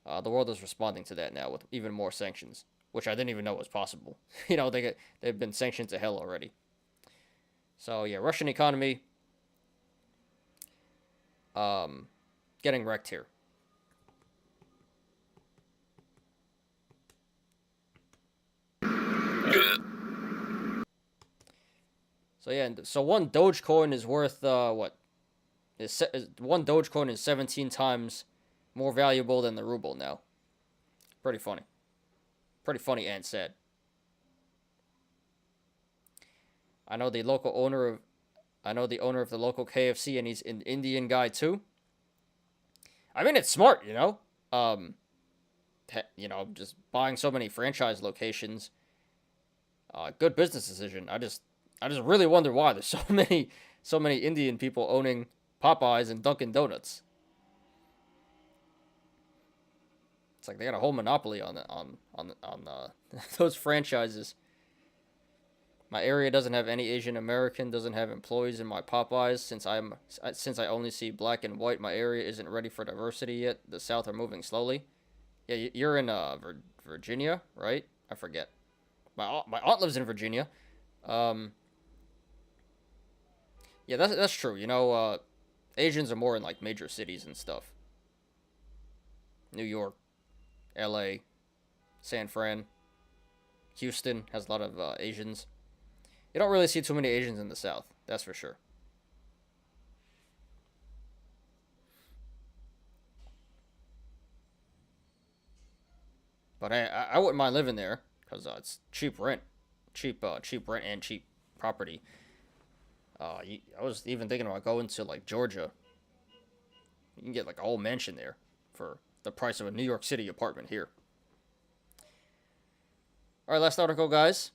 the world is responding to that now with even more sanctions, which I didn't even know was possible. They've been sanctioned to hell already. So yeah, Russian economy getting wrecked here. Good. So yeah, so one Dogecoin is worth one Dogecoin is 17 times more valuable than the ruble now. Pretty funny. Pretty funny and sad. I know the owner of the local KFC, and he's an Indian guy too. I mean, it's smart, just buying so many franchise locations. Good business decision. I just really wonder why there's so many Indian people owning Popeyes and Dunkin' Donuts. It's like they got a whole monopoly on those franchises. My area doesn't have any Asian American, doesn't have employees in my Popeyes. Since I only see black and white, my area isn't ready for diversity yet. The South are moving slowly. Yeah, you're in Virginia, right? I forget. My aunt lives in Virginia. Yeah, that's true. Asians are more in like major cities and stuff. New York, L.A., San Fran, Houston has a lot of Asians. You don't really see too many Asians in the South, that's for sure. But I wouldn't mind living there because it's cheap rent and cheap property. I was even thinking about going to like Georgia. You can get like a whole mansion there for the price of a New York City apartment here. All right, last article, guys.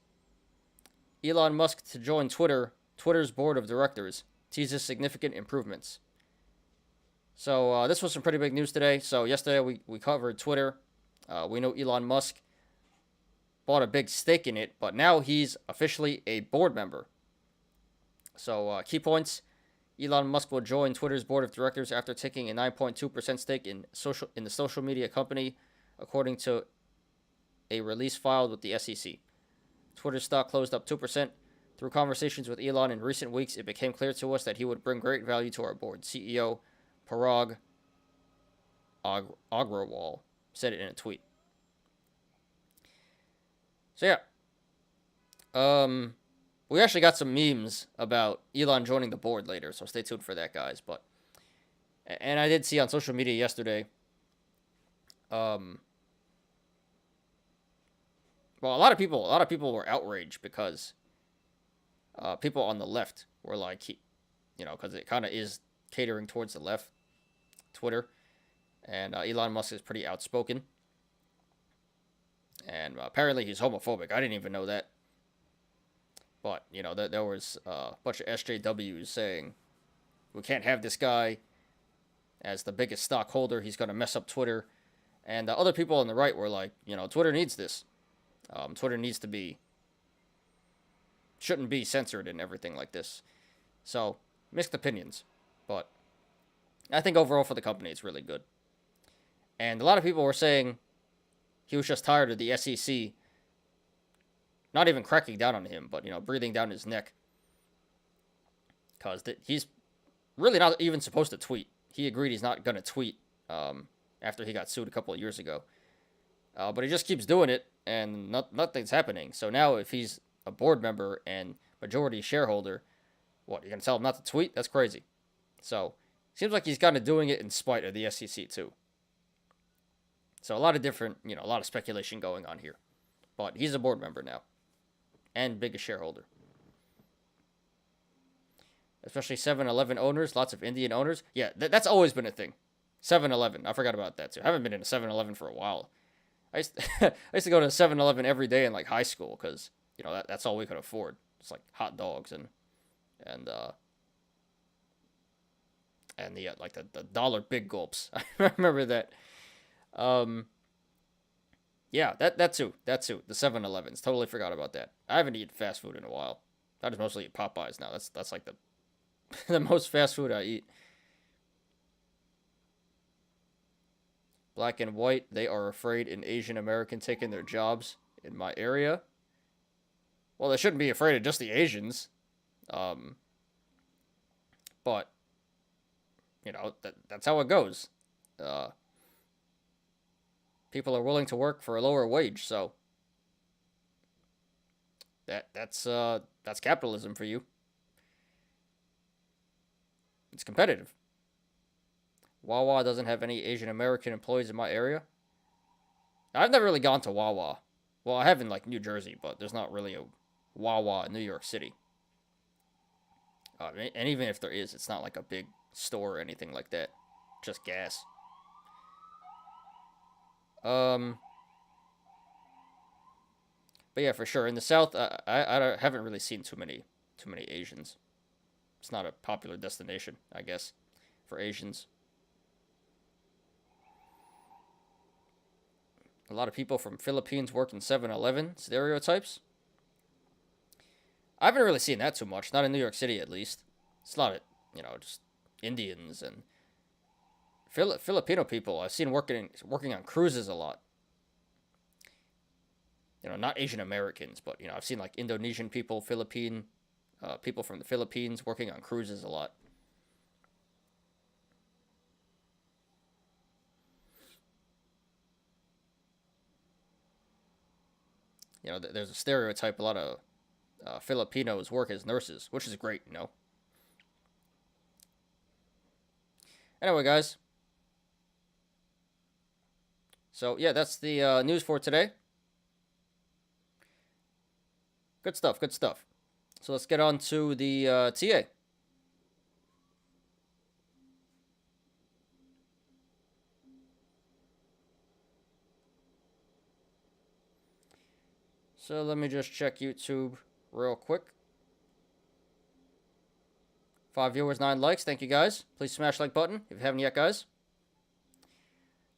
Elon Musk to join Twitter's board of directors, teases significant improvements. So this was some pretty big news today. So yesterday we covered Twitter. We know Elon Musk bought a big stake in it, but now he's officially a board member. So key points: Elon Musk will join Twitter's board of directors after taking a 9.2% stake in the social media company, according to a release filed with the SEC. Twitter stock closed up 2%. Through conversations with Elon in recent weeks, it became clear to us that he would bring great value to our board. CEO Parag Agrawal said it in a tweet. So yeah, we actually got some memes about Elon joining the board later, so stay tuned for that, guys. And I did see on social media yesterday, well, a lot of people were outraged because people on the left were like, because it kind of is catering towards the left, Twitter, and Elon Musk is pretty outspoken, and apparently he's homophobic. I didn't even know that, but there was a bunch of SJWs saying we can't have this guy as the biggest stockholder. He's going to mess up Twitter, and other people on the right were like, Twitter needs this. Twitter shouldn't be censored and everything like this. So, mixed opinions. But I think overall for the company, it's really good. And a lot of people were saying he was just tired of the SEC not even cracking down on him, but, breathing down his neck. Because he's really not even supposed to tweet. He agreed he's not going to tweet after he got sued a couple of years ago. But he just keeps doing it, and nothing's happening. So now if he's a board member and majority shareholder, what, you're going to tell him not to tweet? That's crazy. So, seems like he's kind of doing it in spite of the SEC too. So a lot of speculation going on here. But he's a board member now. And biggest shareholder. Especially 7-Eleven owners, lots of Indian owners. Yeah, that's always been a thing. 7-Eleven, I forgot about that too. I haven't been in a 7-Eleven for a while. I used to go to 7-Eleven every day in like high school because that's all we could afford. It's like hot dogs and the like the dollar big gulps. I remember that. Yeah, that too. The 7-Elevens. Totally forgot about that. I haven't eaten fast food in a while. I just mostly eat Popeyes now. That's like the most fast food I eat. Black and white, they are afraid an Asian American taking their jobs in my area. Well, they shouldn't be afraid of just the Asians. But, that's how it goes. People are willing to work for a lower wage, so that's capitalism for you. It's competitive. Wawa doesn't have any Asian American employees in my area. I've never really gone to Wawa. Well, I have in like New Jersey, but there's not really a Wawa in New York City. And even if there is, it's not like a big store or anything like that. Just gas. But yeah, for sure. In the South, I haven't really seen too many Asians. It's not a popular destination, I guess, for Asians. A lot of people from Philippines work in 7-Eleven. Stereotypes? I haven't really seen that too much. Not in New York City, at least. It's a lot of, just Indians and Filipino people. I've seen working on cruises a lot. Not Asian Americans, but, I've seen, like, Indonesian people, people from the Philippines working on cruises a lot. There's a stereotype. A lot of Filipinos work as nurses, which is great, Anyway, guys. So, yeah, that's the news for today. Good stuff. So let's get on to the TA. So let me just check YouTube real quick. 5 viewers, 9 likes. Thank you, guys. Please smash like button if you haven't yet, guys.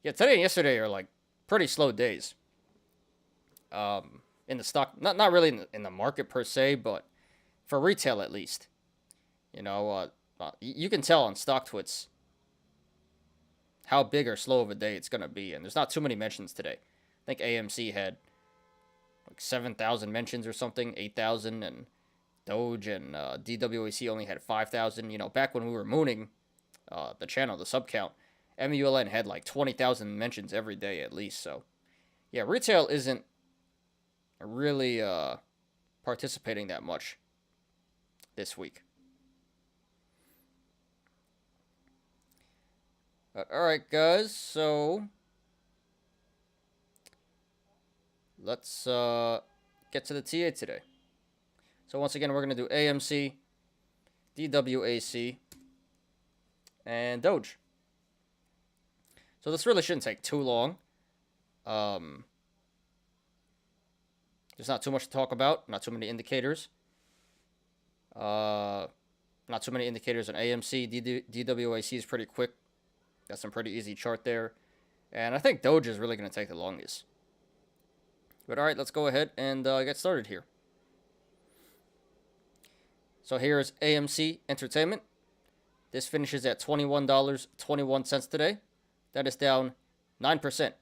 Yeah, today and yesterday are like pretty slow days. In the stock, not really in the market per se, but for retail at least. You know, you can tell on StockTwits how big or slow of a day it's gonna be, and there's not too many mentions today. I think AMC had like 7,000 mentions or something, 8,000, and Doge and DWAC only had 5,000. You know, back when we were mooning the channel, the sub count, MULN had like 20,000 mentions every day at least. So, yeah, retail isn't really participating that much this week. Alright, guys, so let's get to the TA today. So once again, we're going to do AMC, DWAC, and Doge. So this really shouldn't take too long. There's not too much to talk about, not too many indicators. Not too many indicators on AMC, DWAC is pretty quick. Got some pretty easy chart there. And I think Doge is really going to take the longest. But alright, let's go ahead and get started here. So here's AMC Entertainment. This finishes at $21.21 today. That is down 9%.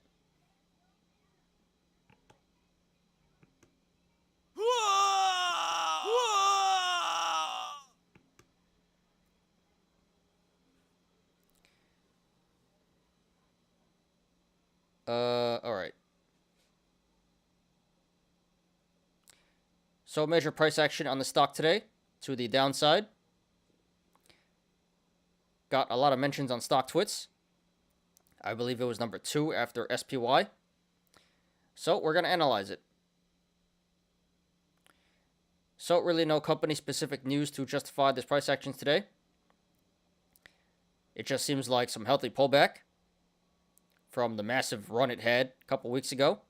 Alright. So major price action on the stock today to the downside. Got a lot of mentions on StockTwits. I believe it was number 2 after SPY. So we're going to analyze it. So really no company specific news to justify this price action today. It just seems like some healthy pullback from the massive run it had a couple weeks ago.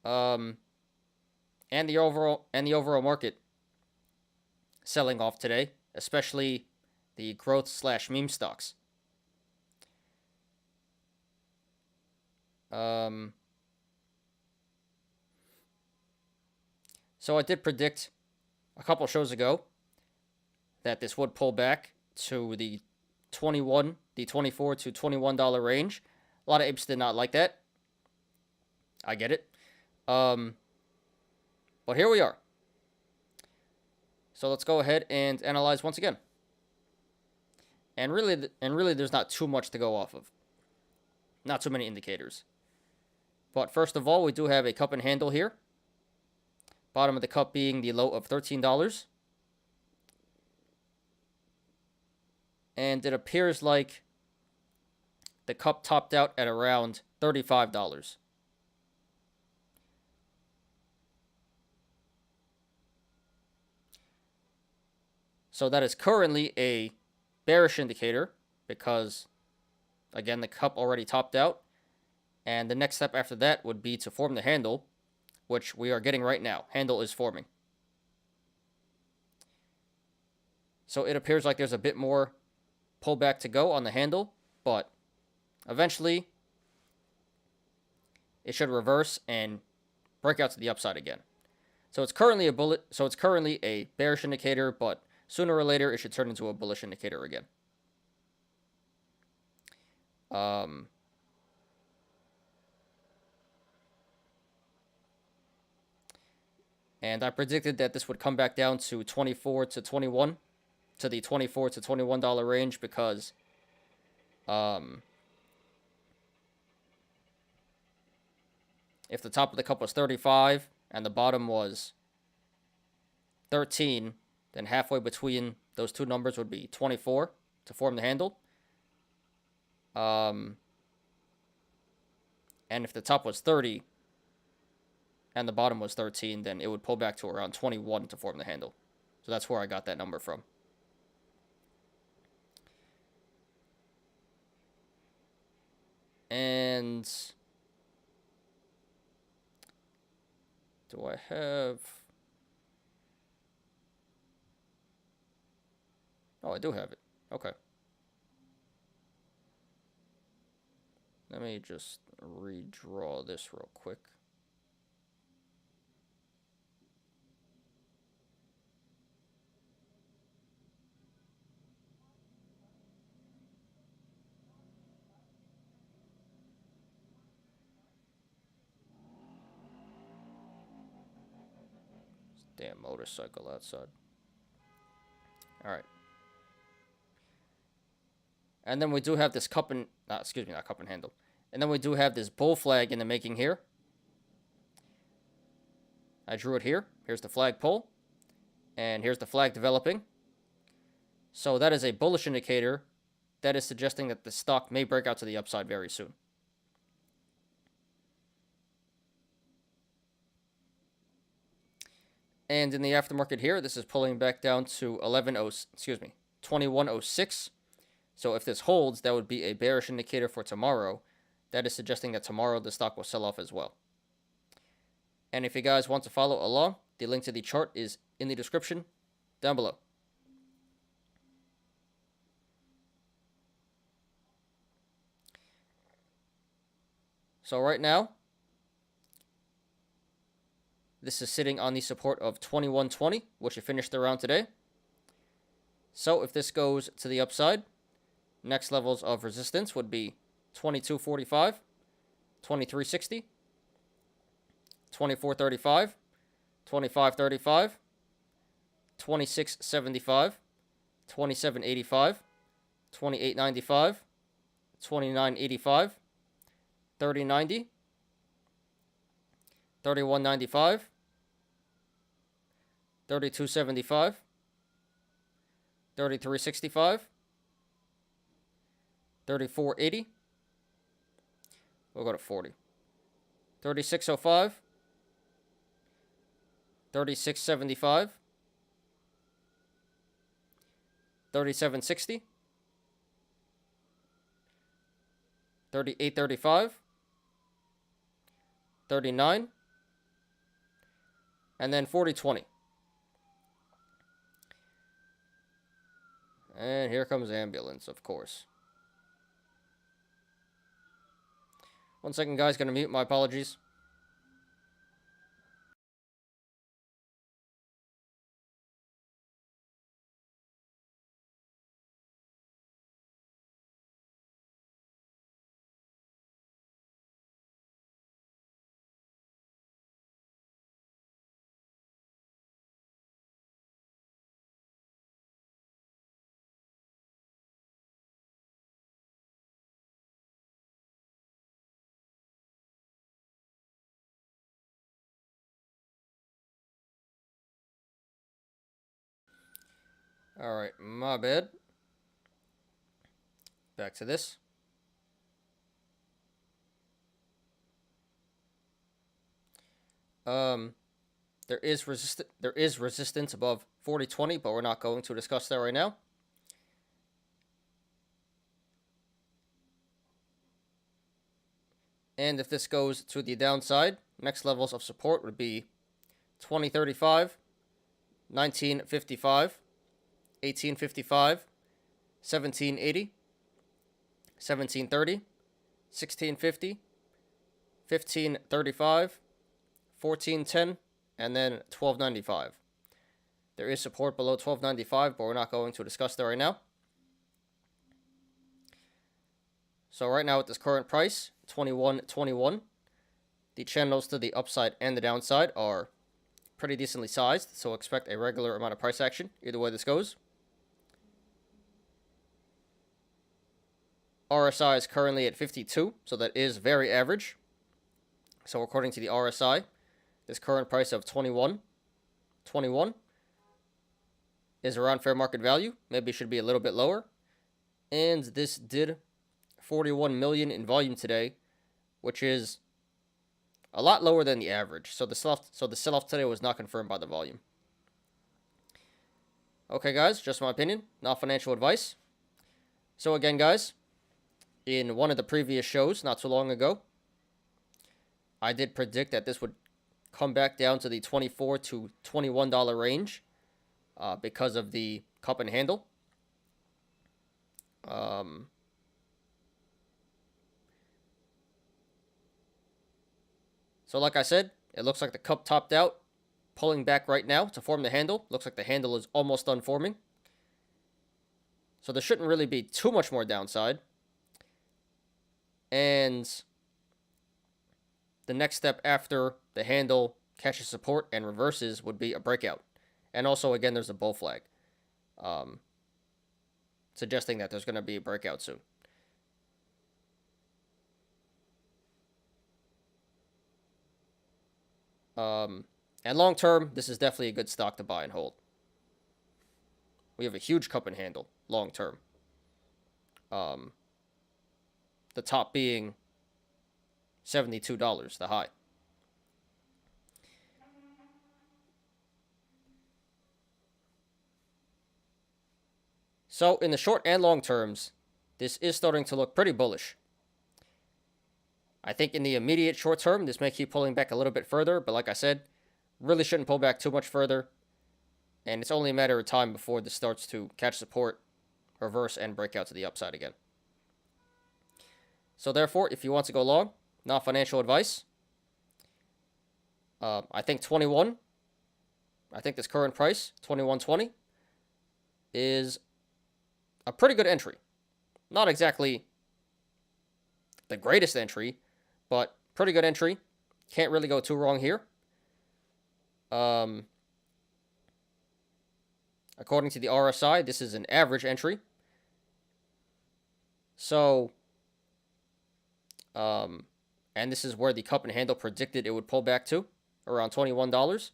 And the overall market selling off today, especially the growth/meme stocks. So I did predict a couple shows ago that this would pull back to the 24 to $21 range. A lot of apes did not like that. I get it. But here we are. So let's go ahead and analyze once again. And really, there's not too much to go off of. Not too many indicators. But first of all, we do have a cup and handle here. Bottom of the cup being the low of $13. And it appears like the cup topped out at around $35. So that is currently a bearish indicator because, again, the cup already topped out. And the next step after that would be to form the handle, which we are getting right now. Handle is forming. So it appears like there's a bit more pullback to go on the handle, but eventually it should reverse and break out to the upside again. So it's currently a bearish indicator, but sooner or later it should turn into a bullish indicator again. And I predicted that this would come back down to 24 to 21, to the $24 to $21 range because if the top of the cup was 35 and the bottom was 13, then halfway between those two numbers would be 24 to form the handle. And if the top was 30 and the bottom was 13, then it would pull back to around 21 to form the handle. So that's where I got that number from. And Do I have... Oh, I do have it. Okay. Let me just redraw this real quick. Damn motorcycle outside. Alright. And then we do have this cup and... excuse me, not cup and handle. And then we do have this bull flag in the making here. I drew it here. Here's the flag pole. And here's the flag developing. So that is a bullish indicator that is suggesting that the stock may break out to the upside very soon. And in the aftermarket here, this is pulling back down to 2106. So if this holds, that would be a bearish indicator for tomorrow. That is suggesting that tomorrow the stock will sell off as well. And if you guys want to follow along, the link to the chart is in the description down below. So right now, this is sitting on the support of 2120, which it finished around today. So if this goes to the upside, next levels of resistance would be 2245, 2360, 2435, 2535, 2675, 2785, 2895, 2985, 3090, 3195, 3275, 3365, 3480. We'll go to 40. 3605, 3675, 3760, 3835, 39, and then 4020. And here comes ambulance, of course. 1 second, guys. Gonna mute. My apologies. Alright, my bad. Back to this. There is resistance above 4020, but we're not going to discuss that right now. And if this goes to the downside, next levels of support would be 2035, 1955, 1855, 1780, 1730, 1650, 1535, 1410, and then 1295. There is support below 1295, but we're not going to discuss that right now. So right now at this current price, 21.21, the channels to the upside and the downside are pretty decently sized, so expect a regular amount of price action either way this goes. RSI is currently at 52, so that is very average. So according to the RSI, this current price of 21.21 is around fair market value. Maybe it should be a little bit lower. And this did 41 million in volume today, which is a lot lower than the average. So the sell-off today was not confirmed by the volume. Okay, guys, just my opinion, not financial advice. So again, guys, in one of the previous shows not too long ago, I did predict that this would come back down to the $24 to $21 range because of the cup and handle. So like I said, it looks like the cup topped out, pulling back right now to form the handle. Looks like the handle is almost done forming. So there shouldn't really be too much more downside. And the next step after the handle catches support and reverses would be a breakout. And also, again, there's a bull flag, suggesting that there's going to be a breakout soon. And long term, this is definitely a good stock to buy and hold. We have a huge cup and handle long term. The top being $72, the high. So in the short and long terms, this is starting to look pretty bullish. I think in the immediate short term, this may keep pulling back a little bit further, but like I said, really shouldn't pull back too much further. And it's only a matter of time before this starts to catch support, reverse, and break out to the upside again. So therefore, if you want to go long, not financial advice, I think this current price, 21.20, is a pretty good entry. Not exactly the greatest entry, but pretty good entry. Can't really go too wrong here. According to the RSI, this is an average entry. So, and this is where the cup and handle predicted it would pull back to, around $21.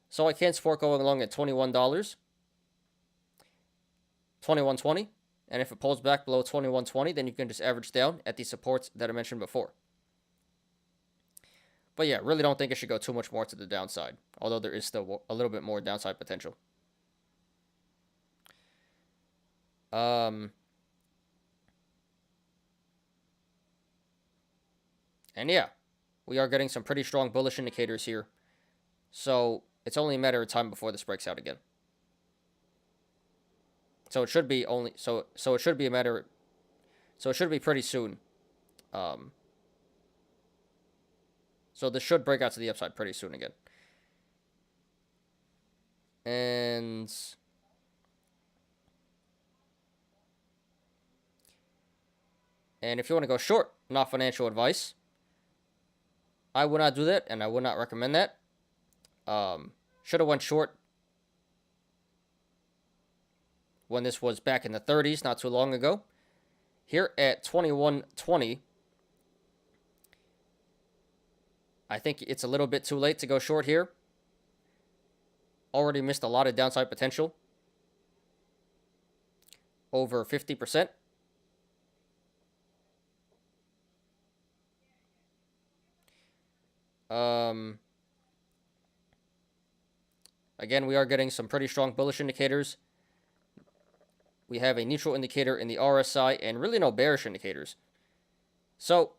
So I can't support going along at $21, $21.20. And if it pulls back below $21.20, then you can just average down at the supports that I mentioned before. But yeah, really don't think it should go too much more to the downside, although there is still a little bit more downside potential. And yeah, we are getting some pretty strong bullish indicators here. So it's only a matter of time before this breaks out again. So it should be it should be pretty soon. So this should break out to the upside pretty soon again. And if you want to go short, not financial advice, I would not do that, and I would not recommend that. Should have went short when this was back in the 30s, not too long ago. Here at 21.20, I think it's a little bit too late to go short here. Already missed a lot of downside potential. Over 50%. Again, we are getting some pretty strong bullish indicators. We have a neutral indicator in the RSI and really no bearish indicators. So,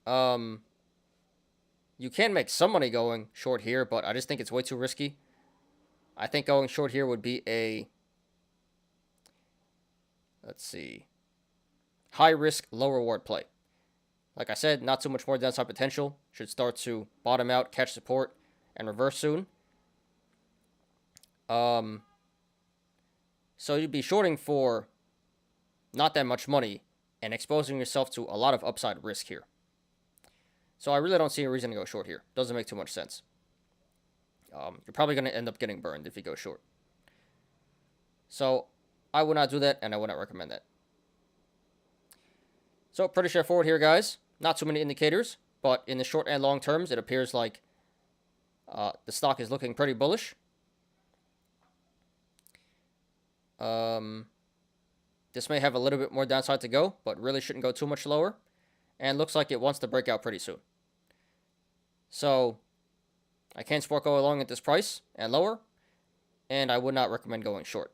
you can make some money going short here, but I just think it's way too risky. I think going short here would be a, high risk, low reward play. Like I said, not too much more downside potential. Should start to bottom out, catch support, and reverse soon. So you'd be shorting for not that much money and exposing yourself to a lot of upside risk here. So I really don't see a reason to go short here. Doesn't make too much sense. You're probably going to end up getting burned if you go short. So I would not do that, and I would not recommend that. So pretty straightforward here, guys. Not too many indicators, but in the short and long terms, it appears like the stock is looking pretty bullish. This may have a little bit more downside to go, but really shouldn't go too much lower. And looks like it wants to break out pretty soon. So I can't support going along at this price and lower, and I would not recommend going short.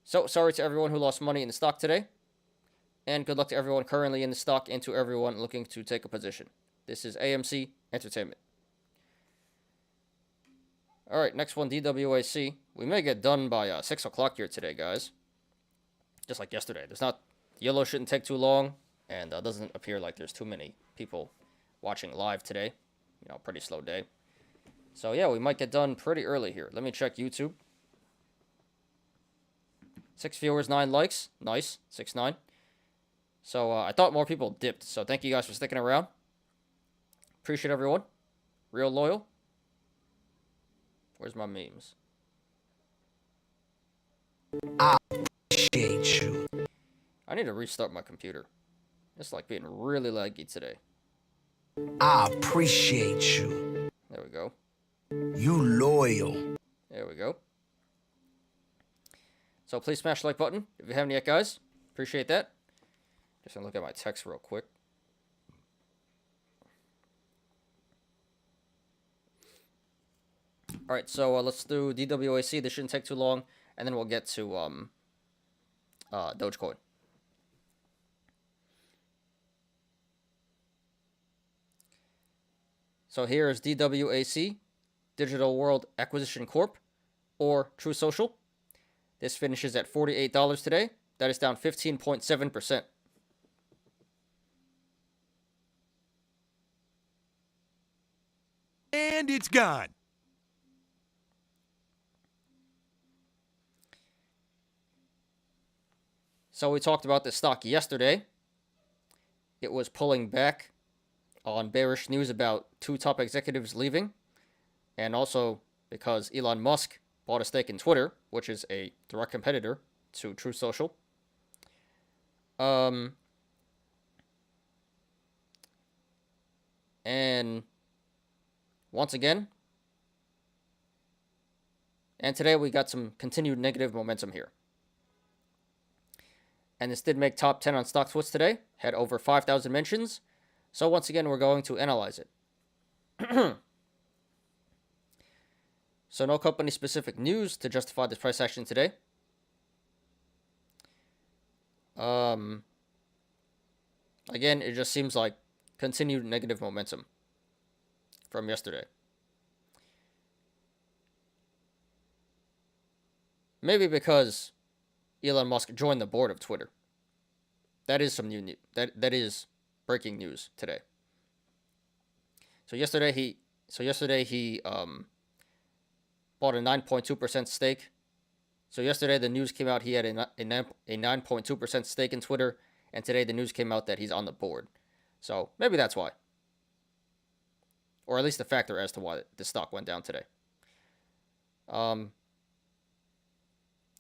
So sorry to everyone who lost money in the stock today, and good luck to everyone currently in the stock and to everyone looking to take a position. This is AMC Entertainment. All right, next one, DWAC. We may get done by 6 o'clock here today, guys. Just like yesterday. Yolos shouldn't take too long, and doesn't appear like there's too many people watching live today. You know, pretty slow day. So yeah, we might get done pretty early here. Let me check YouTube. 6 viewers, 9 likes. Nice. 6-9. So I thought more people dipped. So thank you guys for sticking around. Appreciate everyone. Real loyal. Where's my memes? I appreciate you. I need to restart my computer. It's like being really laggy today. I appreciate you. There we go. You loyal. There we go. So please smash the like button if you haven't yet, guys. Appreciate that. Just gonna look at my text real quick. All right, so let's do DWAC. This shouldn't take too long, and then we'll get to Dogecoin. So here is DWAC, Digital World Acquisition Corp, or True Social. This finishes at $48 today. That is down 15.7%. And it's gone. So we talked about this stock yesterday. It was pulling back on bearish news about 2 top executives leaving, and also because Elon Musk bought a stake in Twitter, which is a direct competitor to True Social. And once again, and today we got some continued negative momentum here. And this did make top 10 on StockTwits today, had over 5,000 mentions. So once again, we're going to analyze it. So no company-specific news to justify this price action today. Again, it just seems like continued negative momentum from yesterday. Maybe because Elon Musk joined the board of Twitter. That is some new news. That is breaking news today. So yesterday he bought a 9.2% stake. So yesterday the news came out he had a 9.2% stake in Twitter, and today the news came out that he's on the board. So maybe that's why. Or at least a factor as to why the stock went down today.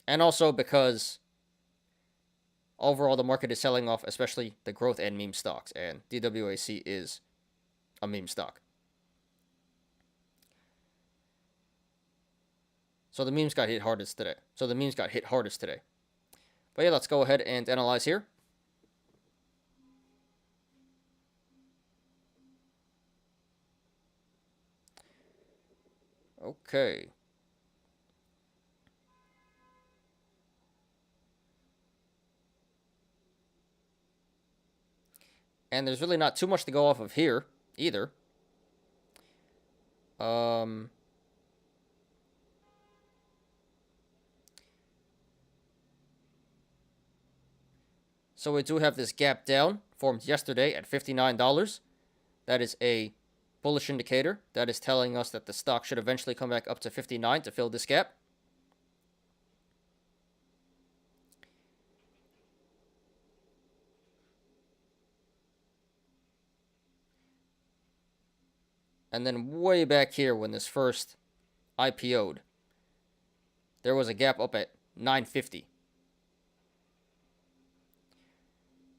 And also because overall the market is selling off, especially the growth and meme stocks, and DWAC is a meme stock. So the memes got hit hardest today. But yeah, let's go ahead and analyze here. Okay. And there's really not too much to go off of here either. So we do have this gap down formed yesterday at $59. That is a bullish indicator. That is telling us that the stock should eventually come back up to 59 to fill this gap. And then way back here when this first IPO'd, there was a gap up at 950.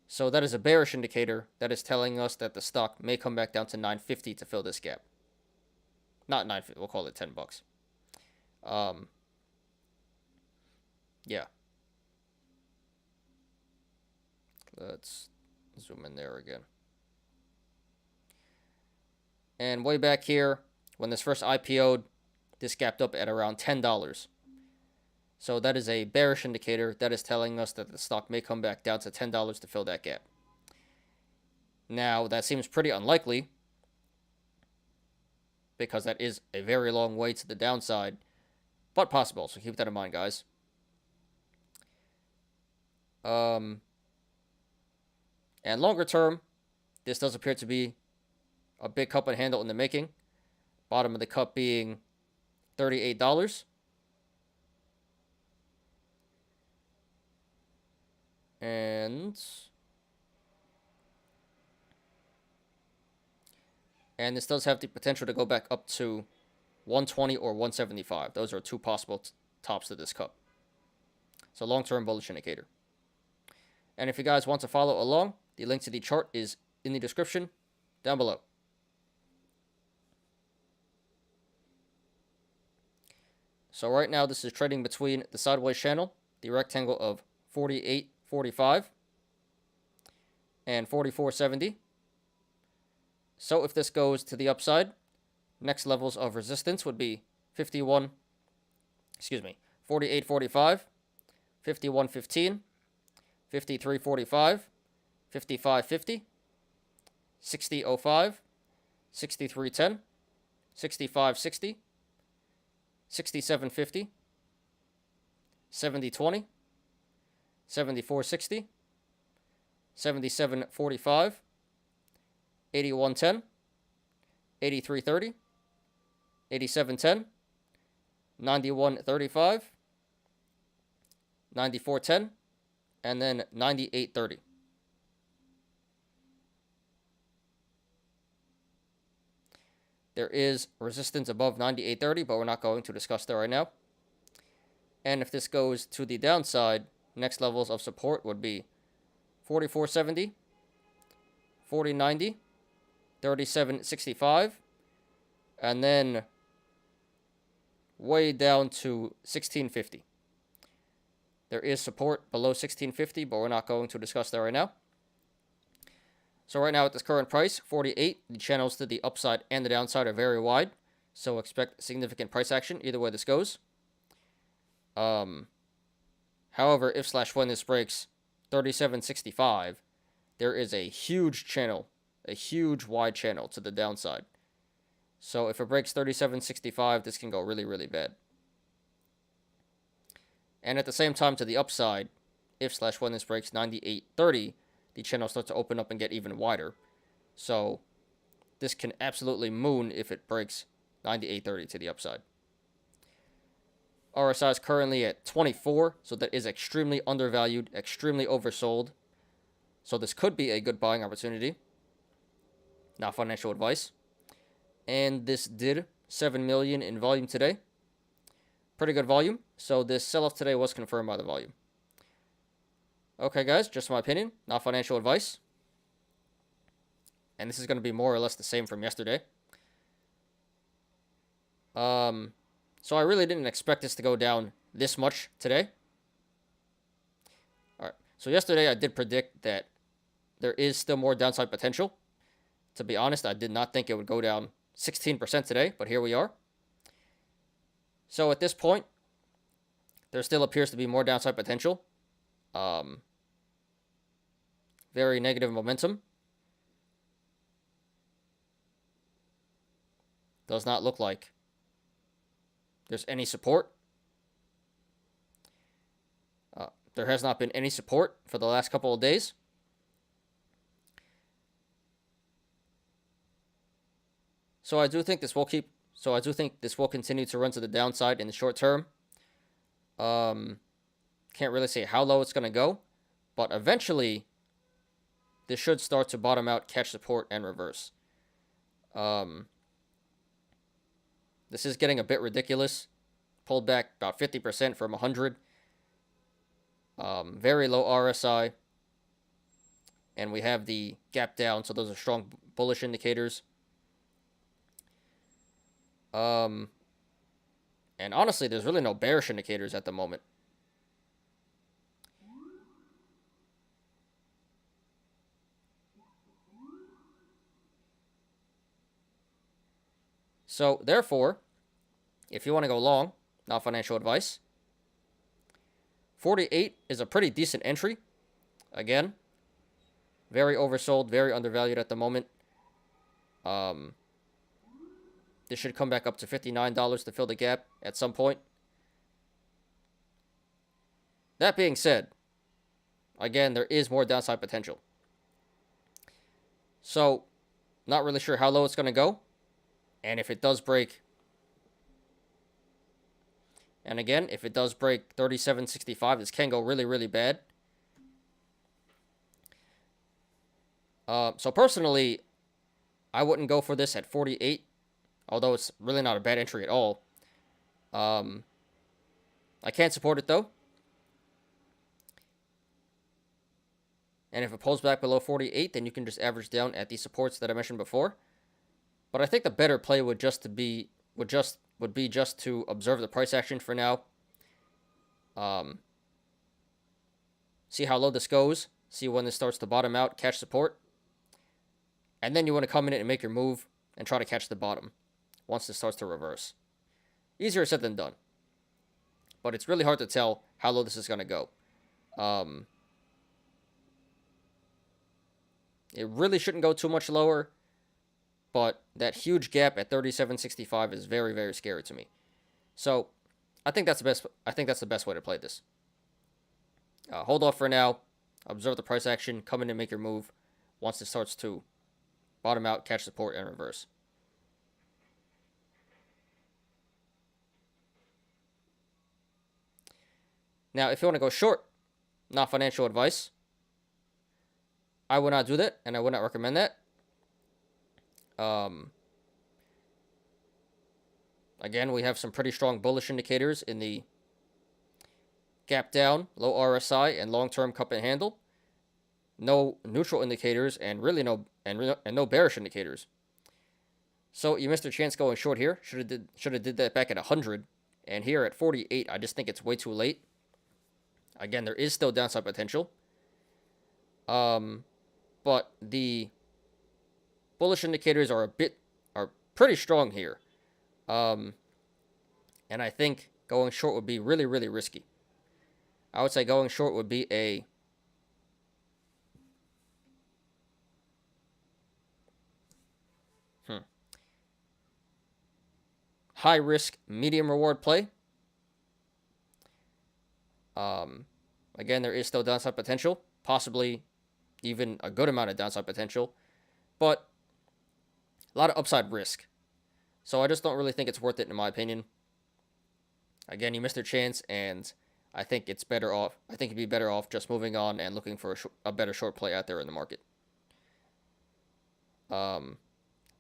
So that is a bearish indicator that is telling us that the stock may come back down to 950 to fill this gap. Not 950, we'll call it $10. Yeah. Let's zoom in there again. And way back here, when this first IPO'd, this gapped up at around $10. So that is a bearish indicator that is telling us that the stock may come back down to $10 to fill that gap. Now, that seems pretty unlikely because that is a very long way to the downside, but possible. So keep that in mind, guys. And longer term, this does appear to be a big cup and handle in the making. Bottom of the cup being $38. And this does have the potential to go back up to 120 or 175. Those are two possible tops to this cup. So long-term bullish indicator. And if you guys want to follow along, the link to the chart is in the description down below. So right now, this is trading between the sideways channel, the rectangle of 48.45 and 44.70. So if this goes to the upside, next levels of resistance would be 48.45, 51.15, 53.45, 55.50, 60.05, 63.10, 65.60, 67.50, 70.20, 74.60, 77.45, 81.10, 83.30, 87.10, 91.35, 94.10, and then 98.30. There is resistance above 98.30, but we're not going to discuss that right now. And if this goes to the downside, next levels of support would be 44.70, 40.90, 37.65, and then way down to 16.50. There is support below 16.50, but we're not going to discuss that right now. So right now at this current price, 48, the channels to the upside and the downside are very wide. So expect significant price action either way this goes. However, if/when this breaks 37.65, there is a huge channel, a huge wide channel to the downside. So if it breaks 37.65, this can go really, really bad. And at the same time to the upside, if/when this breaks 98.30, the channel starts to open up and get even wider. So this can absolutely moon if it breaks 98.30 to the upside. RSI is currently at 24, so that is extremely undervalued, extremely oversold. So this could be a good buying opportunity. Not financial advice. And this did 7 million in volume today. Pretty good volume. So this sell-off today was confirmed by the volume. Okay, guys, just my opinion, not financial advice. And this is going to be more or less the same from yesterday. So I really didn't expect this to go down this much today. All right. So yesterday I did predict that there is still more downside potential. To be honest, I did not think it would go down 16% today, but here we are. So at this point, there still appears to be more downside potential. Very negative momentum. Does not look like there's any support. There has not been any support for the last couple of days. So I do think this will continue to run to the downside in the short term. Can't really say how low it's going to go, but eventually this should start to bottom out, catch support, and reverse. This is getting a bit ridiculous. Pulled back about 50% from 100. Very low RSI. And we have the gap down, so those are strong bullish indicators. And honestly, there's really no bearish indicators at the moment. So, therefore, if you want to go long, not financial advice, 48 is a pretty decent entry. Again, very oversold, very undervalued at the moment. This should come back up to $59 to fill the gap at some point. That being said, again, there is more downside potential. So, not really sure how low it's going to go. And if it does break, and again, if it does break 37.65, this can go really, really bad. So personally, I wouldn't go for this at 48, although it's really not a bad entry at all. I can't support it though. And if it pulls back below 48, then you can just average down at these supports that I mentioned before. But I think the better play would be just to observe the price action for now. See how low this goes. See when this starts to bottom out, catch support. And then you want to come in and make your move and try to catch the bottom once this starts to reverse. Easier said than done. But it's really hard to tell how low this is going to go. It really shouldn't go too much lower. But that huge gap at 37.65 is very, very scary to me. So I think that's the best way to play this. Hold off for now. Observe the price action. Come in and make your move once it starts to bottom out, catch support, and reverse. Now, if you want to go short, not financial advice, I would not do that, and I would not recommend that. Again, we have some pretty strong bullish indicators in the gap down, low RSI, and long-term cup and handle. No neutral indicators, and really no bearish indicators. So you missed your chance going short here. Should have did that back at 100, and here at 48, I just think it's way too late. Again, there is still downside potential. But the bullish indicators are pretty strong here. And I think going short would be really, really risky. I would say going short would be a high risk, medium reward play. Again, there is still downside potential, possibly even a good amount of downside potential, but a lot of upside risk. So I just don't really think it's worth it, in my opinion. Again, you missed your chance, and I think it's better off. I think you'd be better off just moving on and looking for a better short play out there in the market.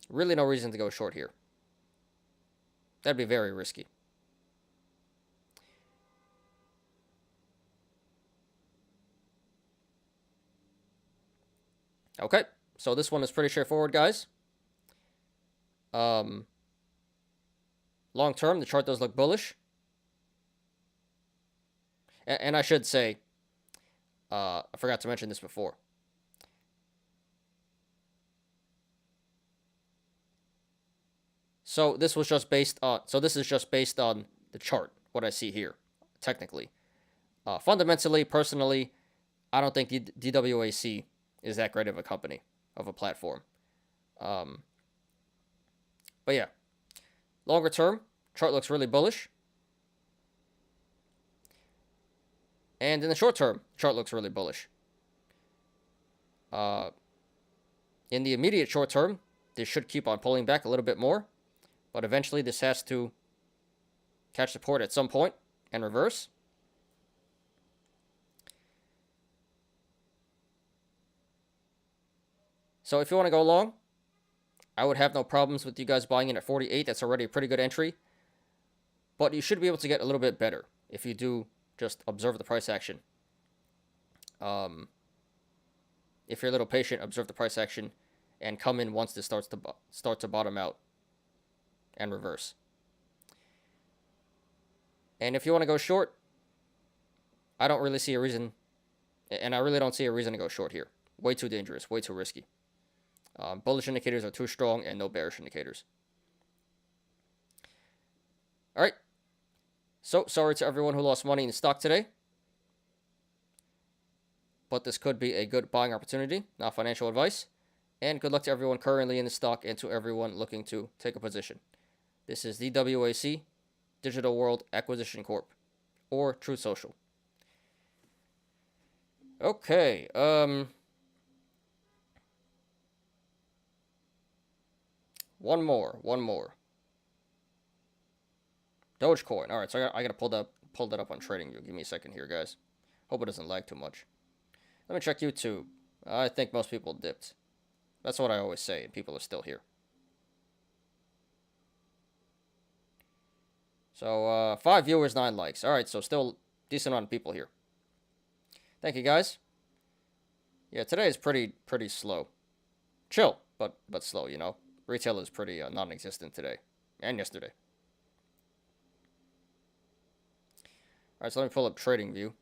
Really no reason to go short here. That'd be very risky. Okay, so this one is pretty straightforward, guys. Long term, the chart does look bullish. And I should say, I forgot to mention this before. So this is just based on the chart, what I see here, technically. Fundamentally, personally, I don't think DWAC is that great of a company, of a platform. But yeah, longer term, chart looks really bullish. And in the short term, chart looks really bullish. In the immediate short term, this should keep on pulling back a little bit more. But eventually this has to catch support at some point and reverse. So if you want to go long, I would have no problems with you guys buying in at 48. That's already a pretty good entry. But you should be able to get a little bit better if you do just observe the price action. If you're a little patient, observe the price action and come in once this starts to bottom out and reverse. And if you want to go short, I don't really see a reason, and I really don't see a reason to go short here. Way too dangerous, way too risky. Bullish indicators are too strong and no bearish indicators. All right. So, sorry to everyone who lost money in the stock today. But this could be a good buying opportunity, not financial advice. And good luck to everyone currently in the stock and to everyone looking to take a position. This is DWAC, Digital World Acquisition Corp, or Truth Social. Okay, one more. Dogecoin. All right, so I gotta pull that up on TradingView. Give me a second here, guys. Hope it doesn't lag too much. Let me check YouTube. I think most people dipped. That's what I always say, and people are still here. So, 5 viewers, 9 likes. All right, so still decent amount of people here. Thank you, guys. Yeah, today is pretty slow. Chill, but slow, you know. Retail is pretty non-existent today, and yesterday. All right, so let me pull up TradingView.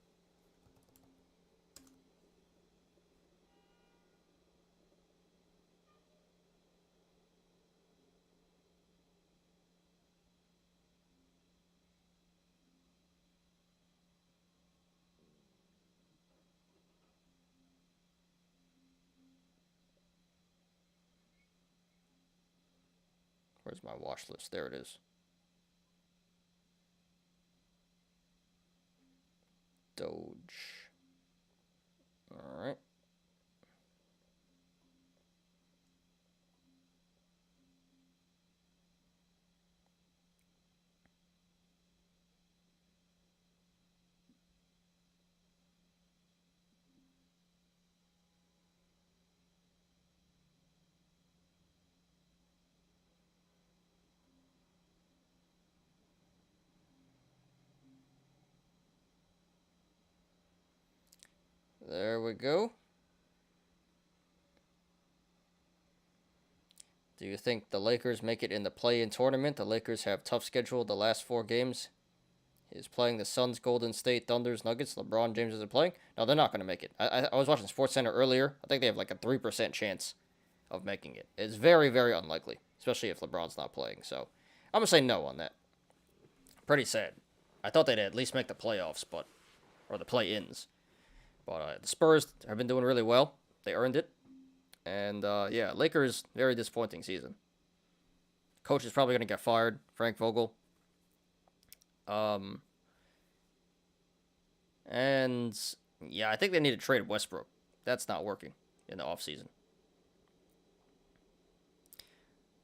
Where's my watch list? There it is. Doge. All right. There we go. Do you think the Lakers make it in the play-in tournament? The Lakers have tough schedule the last 4 games. Is playing the Suns, Golden State, Thunders, Nuggets. LeBron James isn't playing. No, they're not going to make it. I was watching SportsCenter earlier. I think they have like a 3% chance of making it. It's very, very unlikely, especially if LeBron's not playing. So I'm going to say no on that. Pretty sad. I thought they'd at least make the playoffs, or the play-ins. But the Spurs have been doing really well. They earned it. And, yeah, Lakers, very disappointing season. Coach is probably going to get fired, Frank Vogel. And, yeah, I think they need to trade Westbrook. That's not working in the offseason.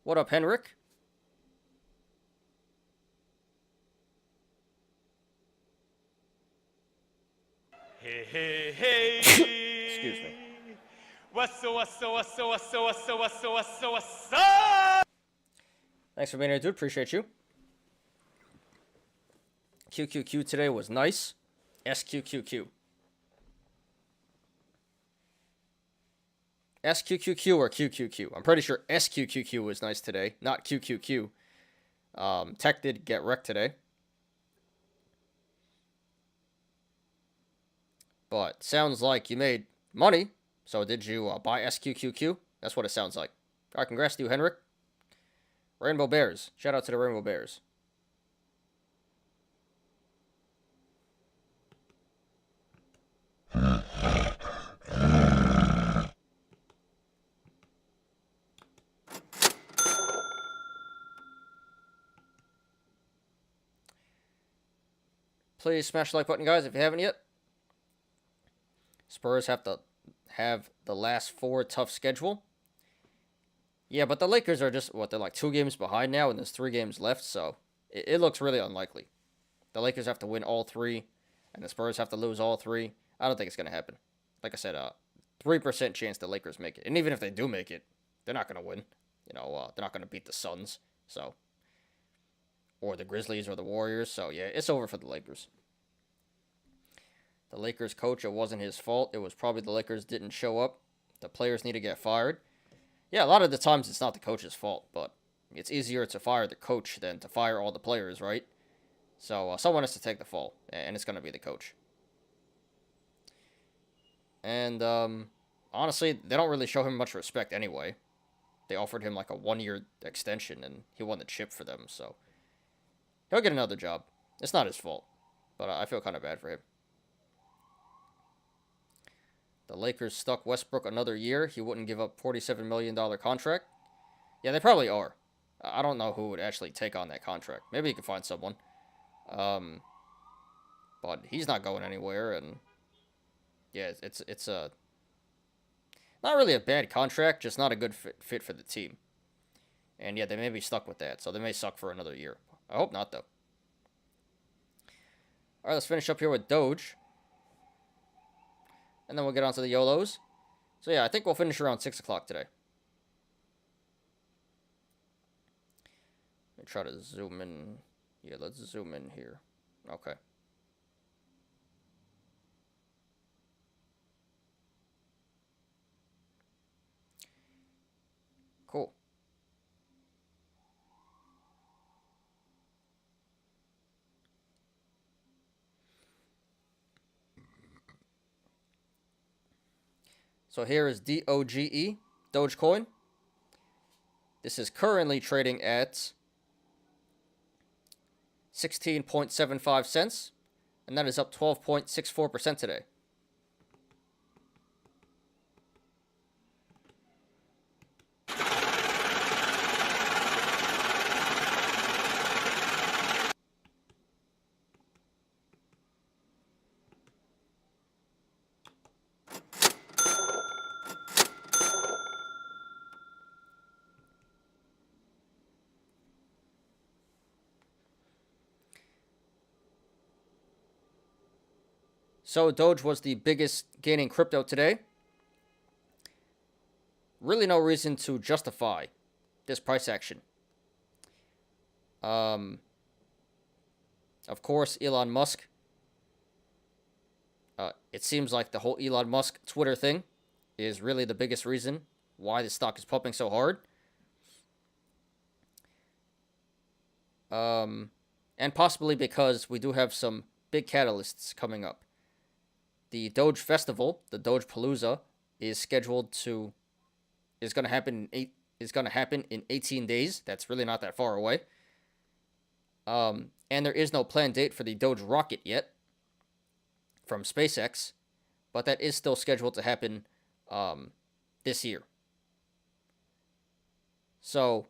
What up, Henrik? Hey. Excuse me. What's up? Thanks for being here, dude. Appreciate you. QQQ today was nice. SQQQ. SQQQ or QQQ? I'm pretty sure SQQQ was nice today, not QQQ. Tech did get wrecked today. But sounds like you made money. So did you buy SQQQ? That's what it sounds like. All right, congrats to you, Henrik. Rainbow Bears. Shout out to the Rainbow Bears. Please smash the like button, guys, if you haven't yet. Spurs have to have the last 4 tough schedule. Yeah, but the Lakers are just, they're like 2 games behind now, and there's 3 games left, so it looks really unlikely. The Lakers have to win all 3, and the Spurs have to lose all 3. I don't think it's going to happen. Like I said, 3% chance the Lakers make it. And even if they do make it, they're not going to win. You know, they're not going to beat the Suns, so. Or the Grizzlies or the Warriors, so yeah, it's over for the Lakers. The Lakers coach, it wasn't his fault. It was probably the Lakers didn't show up. The players need to get fired. Yeah, a lot of the times it's not the coach's fault, but it's easier to fire the coach than to fire all the players, right? So someone has to take the fall, and it's going to be the coach. And honestly, they don't really show him much respect anyway. They offered him like a 1-year extension, and he won the chip for them, so he'll get another job. It's not his fault, but I feel kind of bad for him. The Lakers stuck Westbrook another year. He wouldn't give up $47 million contract. Yeah, they probably are. I don't know who would actually take on that contract. Maybe you can find someone. But he's not going anywhere, and yeah, it's a not really a bad contract, just not a good fit for the team. And yeah, they may be stuck with that, so they may suck for another year. I hope not, though. All right, let's finish up here with Doge, and then we'll get on to the Yolos. So yeah, I think we'll finish around 6 o'clock today. Let me try to zoom in. Yeah, let's zoom in here. Okay. Cool. So here is DOGE Dogecoin. This is currently trading at 16.75 cents, and that is up 12.64% today. So Doge was the biggest gaining crypto today. Really no reason to justify this price action. Of course, Elon Musk. It seems like the whole Elon Musk Twitter thing is really the biggest reason why the stock is pumping so hard. And possibly because we do have some big catalysts coming up. The Doge Festival, the Doge Palooza, is going to happen in 18 days. That's really not that far away. And there is no planned date for the Doge rocket yet from SpaceX, but that is still scheduled to happen this year. So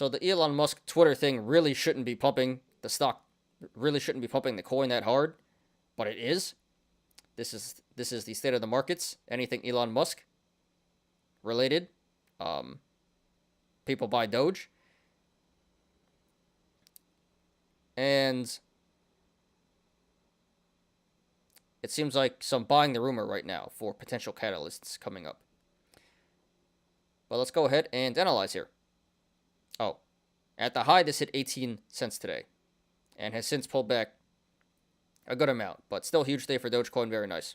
the Elon Musk Twitter thing really shouldn't be pumping the stock, really shouldn't be pumping the coin that hard, but it is. This is the state of the markets. Anything Elon Musk related, people buy Doge. And it seems like some buying the rumor right now for potential catalysts coming up. But let's go ahead and analyze here. Oh, at the high, this hit 18 cents today and has since pulled back a good amount, but still huge day for Dogecoin. Very nice.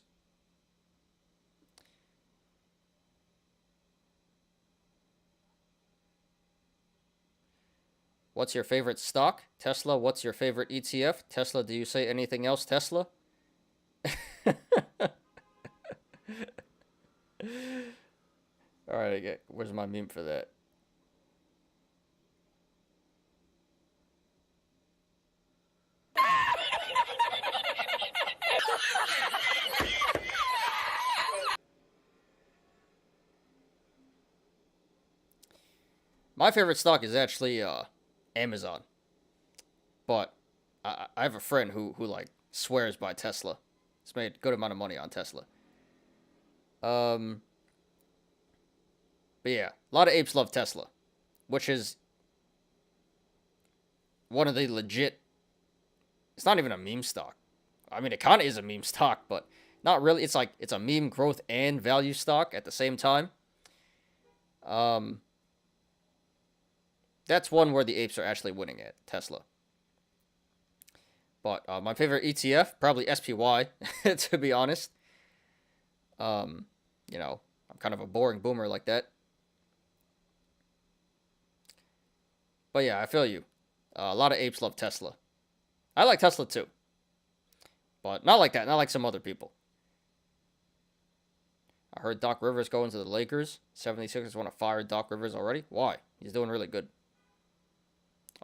What's your favorite stock? Tesla. What's your favorite ETF? Tesla. Do you say anything else, Tesla? All right, where's my meme for that? My favorite stock is actually Amazon, but I have a friend who like swears by Tesla. He's made a good amount of money on Tesla. But yeah, a lot of apes love Tesla, which is one of the legit. It's not even a meme stock. I mean, it kind of is a meme stock, but not really. It's like it's a meme growth and value stock at the same time. That's one where the apes are actually winning at, Tesla. But my favorite ETF, probably SPY, to be honest. I'm kind of a boring boomer like that. But yeah, I feel you. A lot of apes love Tesla. I like Tesla too. But not like that, not like some other people. I heard Doc Rivers going to the Lakers. 76ers want to fire Doc Rivers already. Why? He's doing really good.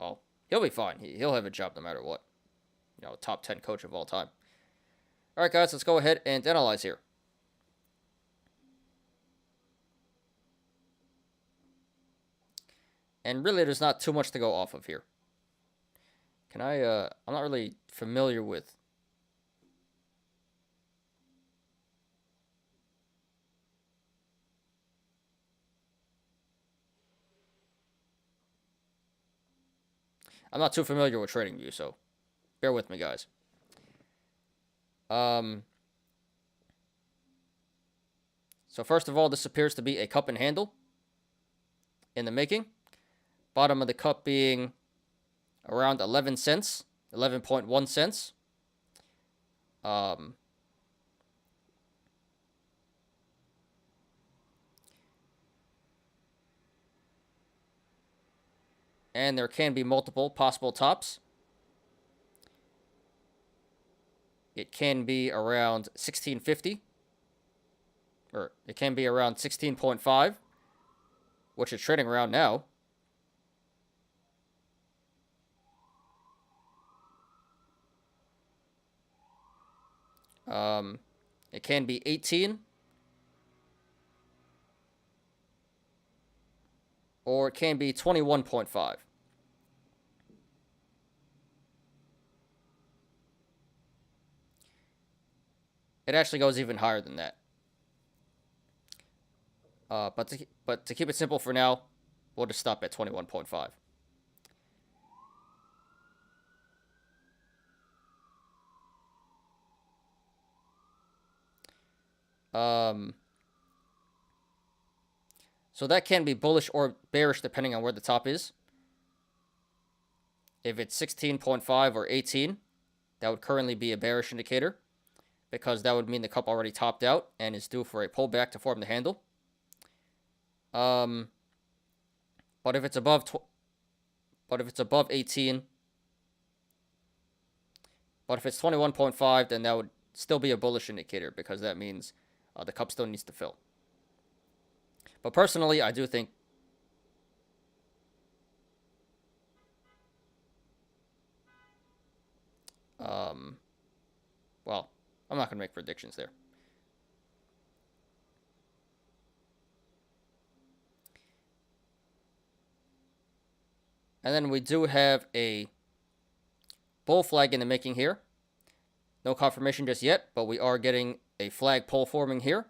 Oh, he'll be fine. He'll have a job no matter what. Top 10 coach of all time. All right, guys, let's go ahead and analyze here. And really, there's not too much to go off of here. I'm not really familiar with I'm not too familiar with TradingView, so bear with me, guys. So first of all, this appears to be a cup and handle in the making. Bottom of the cup being around 11 cents, 11.1 cents. And there can be multiple possible tops. It can be around 1650, or it can be around 16.5, which is trading around now. It can be 18, or it can be 21.5. It actually goes even higher than that. But to keep it simple for now, we'll just stop at 21.5. So that can be bullish or bearish depending on where the top is. If it's 16.5 or 18, that would currently be a bearish indicator, because that would mean the cup already topped out and is due for a pullback to form the handle. But if it's above 18, but if it's 21.5, then that would still be a bullish indicator, because that means the cup still needs to fill. But personally, I do think well, I'm not going to make predictions there. And then we do have a bull flag in the making here. No confirmation just yet, but we are getting a flag pull forming here.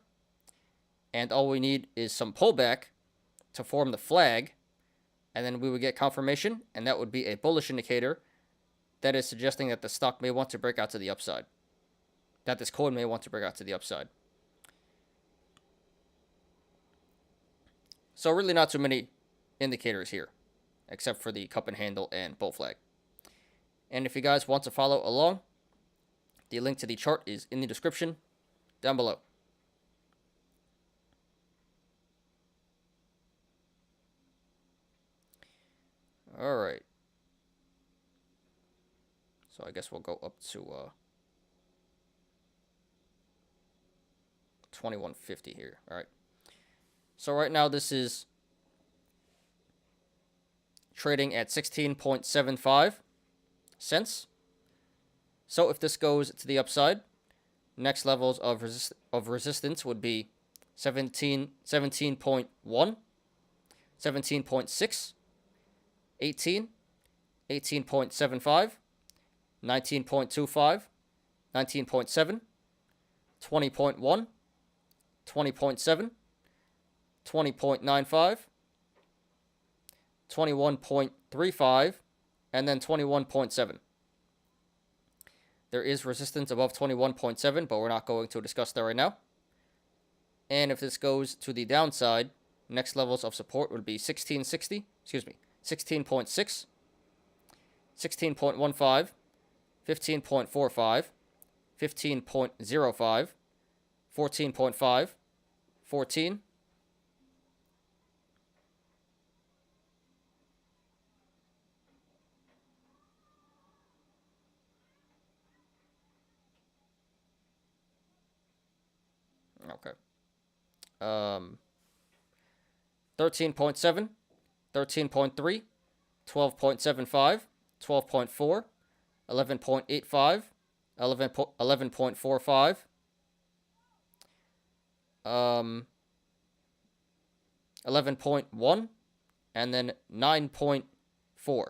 And all we need is some pullback to form the flag, and then we would get confirmation, and that would be a bullish indicator that is suggesting that the stock may want to break out to the upside. That this coin may want to break out to the upside. So really not too many indicators here, except for the cup and handle and bull flag. And if you guys want to follow along, the link to the chart is in the description down below. All right. So I guess we'll go up to 2150 here. All right. So right now this is trading at 16.75 cents. So if this goes to the upside, next levels of resistance would be 17.1, 17.6, 18, 18.75, 19.25, 19.7, 20.1, 20.7, 20.95, 21.35, and then 21.7. There is resistance above 21.7, but we're not going to discuss that right now. And if this goes to the downside, next levels of support would be 16.6, 16.15, 15.45, 15.05, 14.5, 14, okay, 13.7, 13.3, 12.75, 12.4, 11.85, 11.45. 11.1, and then 9.4.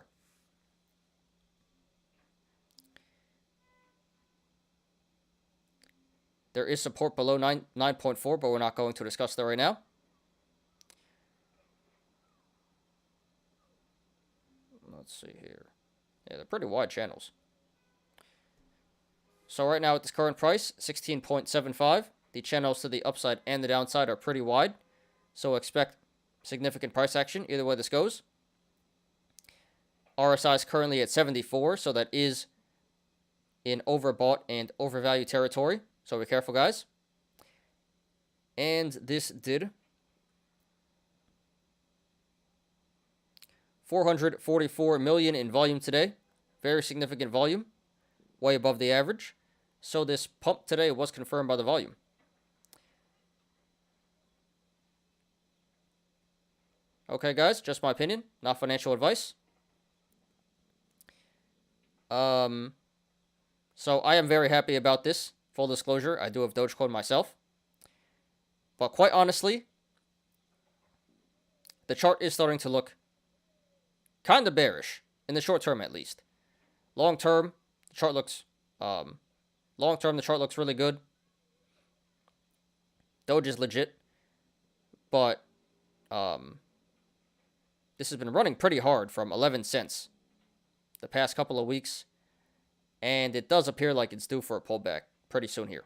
There is support below 9.4, but we're not going to discuss that right now. Let's see here. Yeah, they're pretty wide channels. So right now at this current price, 16.75, the channels to the upside and the downside are pretty wide. So expect significant price action either way this goes. RSI is currently at 74, so that is in overbought and overvalued territory. So be careful, guys. And this did 444 million in volume today. Very significant volume, way above the average. So this pump today was confirmed by the volume. Okay, guys, just my opinion, not financial advice. So I am very happy about this. Full disclosure, I do have Dogecoin myself. But quite honestly, the chart is starting to look kind of bearish, in the short term at least. Long term, the chart looks really good. Doge is legit, but this has been running pretty hard from 11 cents the past couple of weeks, and it does appear like it's due for a pullback pretty soon here.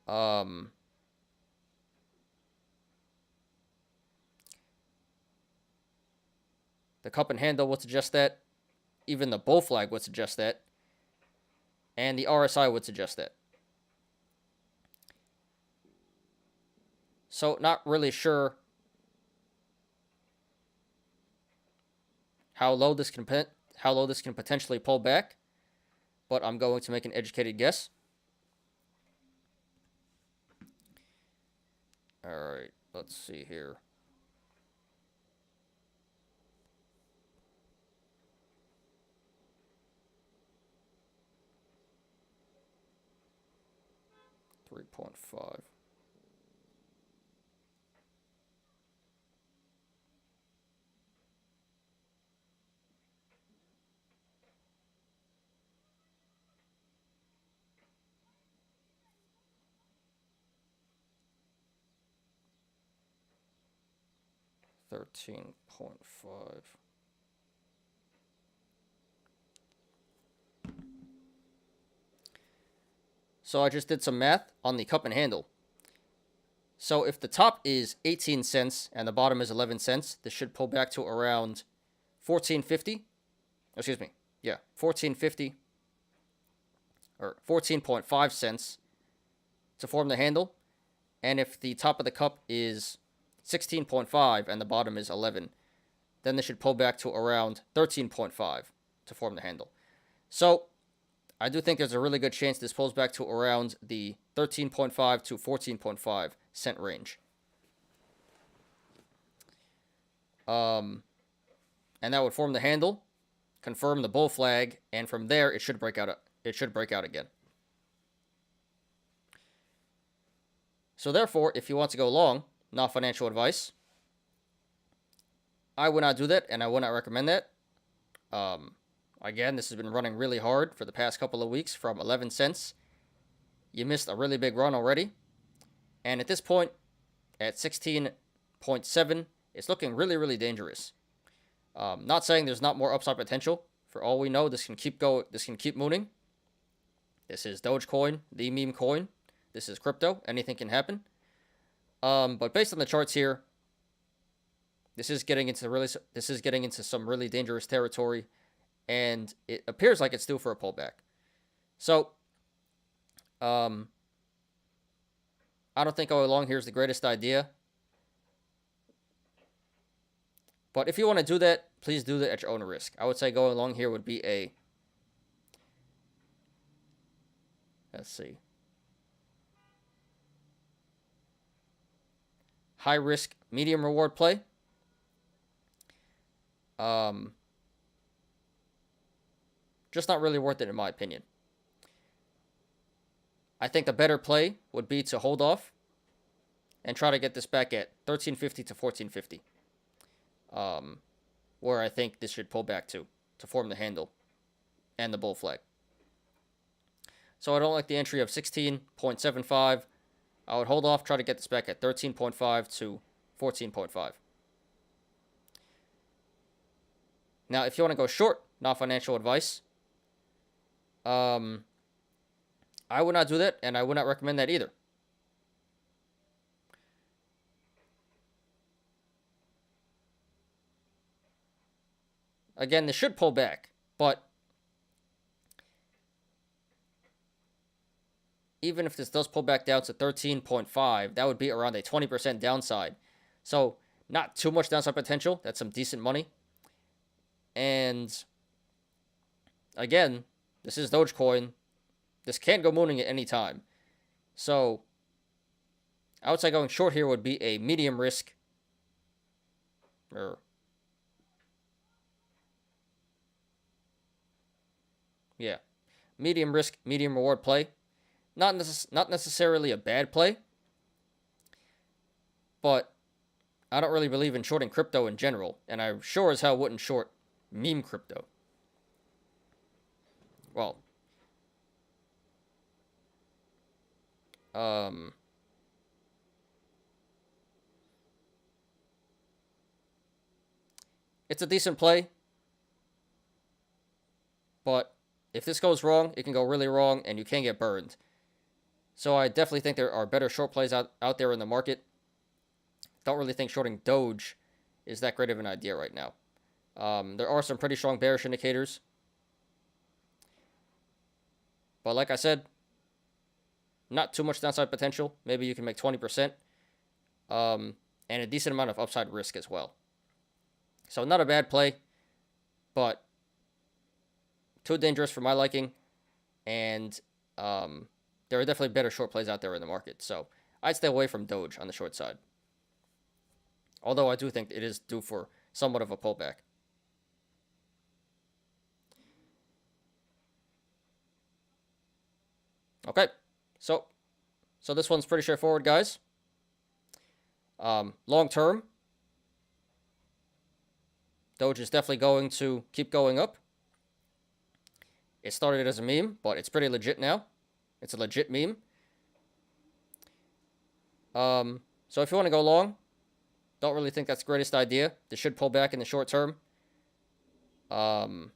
The cup and handle would suggest that. Even the bull flag would suggest that. And the RSI would suggest that. So not really sure how low this can potentially pull back, but I'm going to make an educated guess. All right, let's see here. $3.5. $13.5. So I just did some math on the cup and handle. So if the top is 18 cents and the bottom is 11 cents, this should pull back to around 14.50. Excuse me. Yeah, 14.50 or 14.5 cents to form the handle. And if the top of the cup is 16.5 and the bottom is 11, then this should pull back to around 13.5 to form the handle. So I do think there's a really good chance this pulls back to around the 13.5 to 14.5 cent range. And that would form the handle, confirm the bull flag, and from there it should break out. It should break out again. So therefore, if you want to go long, not financial advice, I would not do that, and I would not recommend that. Again, this has been running really hard for the past couple of weeks from 11 cents. You missed a really big run already. And at this point, at 16.7, it's looking really, really dangerous. Not saying there's not more upside potential. For all we know, this can keep mooning. This is Dogecoin, the meme coin. This is crypto. Anything can happen. But based on the charts here, this is getting into some really dangerous territory, and it appears like it's due for a pullback. So, I don't think going long here is the greatest idea. But if you want to do that, please do that at your own risk. I would say going long here would be a, let's see, high risk, medium reward play. just not really worth it in my opinion. I think the better play would be to hold off and try to get this back at 1350 to 1450. Where I think this should pull back to form the handle and the bull flag. So I don't like the entry of 16.75. I would hold off, try to get this back at 13.5 to 14.5. Now, if you want to go short, not financial advice, I would not do that, and I would not recommend that either. Again, this should pull back, but even if this does pull back down to 13.5, that would be around a 20% downside. So, not too much downside potential. That's some decent money. And, again, this is Dogecoin. This can go mooning at any time. So, I would say going short here would be a medium risk. Medium risk, medium reward play. Not necessarily a bad play, but I don't really believe in shorting crypto in general, and I sure as hell wouldn't short meme crypto. Well, it's a decent play, but if this goes wrong, it can go really wrong, and you can get burned. So I definitely think there are better short plays out there in the market. Don't really think shorting Doge is that great of an idea right now. There are some pretty strong bearish indicators. But like I said, not too much downside potential. Maybe you can make 20%. And a decent amount of upside risk as well. So not a bad play, but too dangerous for my liking. And there are definitely better short plays out there in the market. So I'd stay away from Doge on the short side. Although I do think it is due for somewhat of a pullback. Okay, so this one's pretty straightforward, guys. Long term, Doge is definitely going to keep going up. It started as a meme, but it's pretty legit now. It's a legit meme. So if you want to go long, don't really think that's the greatest idea. This should pull back in the short term. So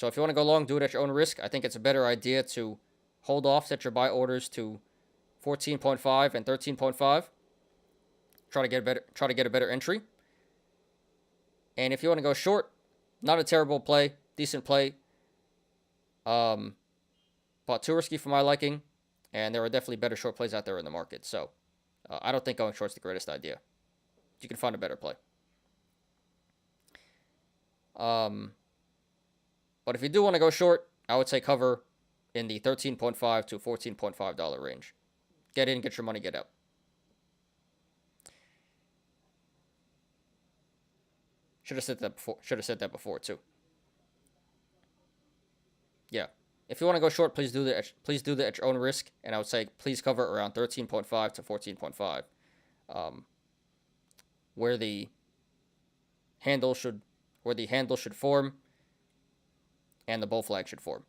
if you want to go long, do it at your own risk. I think it's a better idea to hold off, set your buy orders to 14.5 and 13.5. Try to get a better entry. And if you want to go short, not a terrible play, decent play. But too risky for my liking, and there are definitely better short plays out there in the market. So I don't think going short's the greatest idea. You can find a better play. But if you do want to go short, I would say cover in the $13.5 to $14.5 range. Get in, get your money, get out. Should have said that before too. Yeah. If you want to go short, please do that at your own risk, and I would say please cover around 13.5 to 14.5, where the handle should form, and the bull flag should form.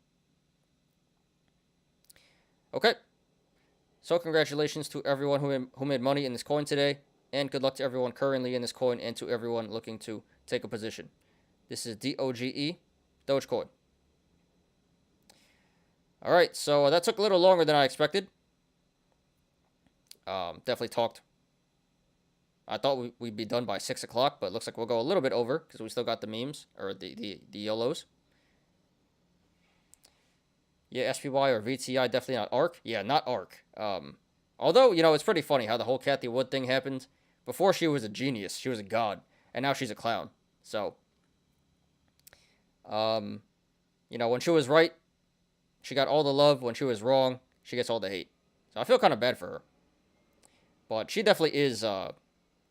Okay. So congratulations to everyone who made money in this coin today, and good luck to everyone currently in this coin and to everyone looking to take a position. This is DOGE Dogecoin. All right, so that took a little longer than I expected. Definitely talked. I thought we'd be done by 6 o'clock, but it looks like we'll go a little bit over because we still got the memes or the Yolos. Yeah, SPY or VTI, definitely not ARK. Yeah, not ARK. Although, it's pretty funny how the whole Kathy Wood thing happened. Before she was a genius, she was a god, and now she's a clown. So, when she was right, she got all the love. When she was wrong, she gets all the hate. So I feel kind of bad for her. But she definitely is a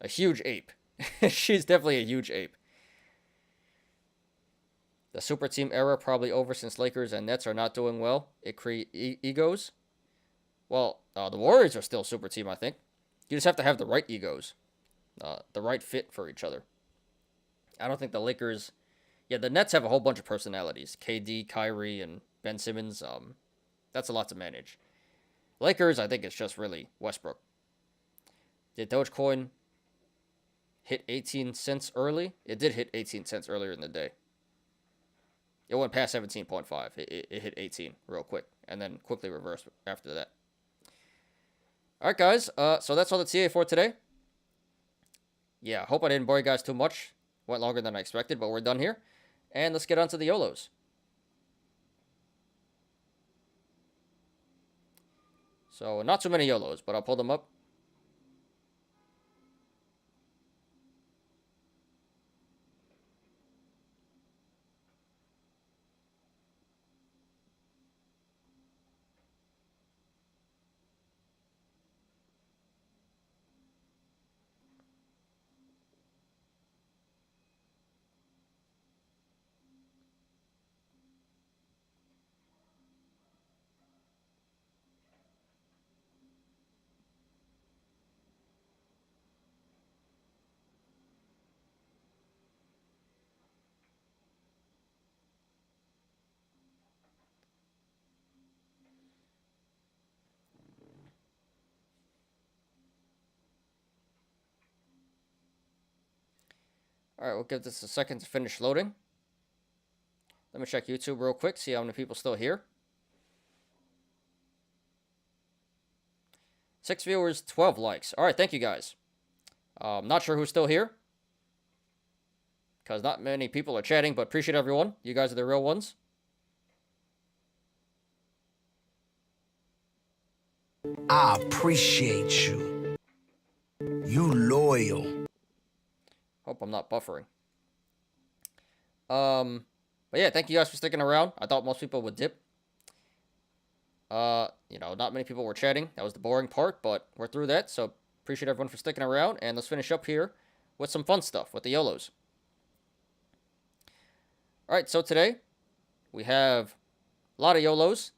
huge ape. She's definitely a huge ape. The super team era probably over since Lakers and Nets are not doing well. It creates egos. Well, the Warriors are still super team, I think. You just have to have the right egos, the right fit for each other. I don't think the Lakers. Yeah, the Nets have a whole bunch of personalities. KD, Kyrie, and Ben Simmons. That's a lot to manage. Lakers, I think it's just really Westbrook. Did Dogecoin hit 18 cents early? It did hit 18 cents earlier in the day. It went past 17.5. It hit 18 real quick, and then quickly reversed after that. All right, guys. So that's all the TA for today. Yeah, hope I didn't bore you guys too much. Went longer than I expected, but we're done here. And let's get on to the Yolos. So, not too many Yolos, but I'll pull them up. All right, we'll give this a second to finish loading. Let me check YouTube real quick, see how many people still here. 6 viewers, 12 likes. All right, thank you guys. Not sure who's still here, because not many people are chatting, but appreciate everyone. You guys are the real ones. I appreciate you. You loyal. Hope I'm not buffering. But yeah, thank you guys for sticking around. I thought most people would dip. Not many people were chatting. That was the boring part, but we're through that. So appreciate everyone for sticking around. And let's finish up here with some fun stuff with the Yolos. All right, so today we have a lot of Yolos.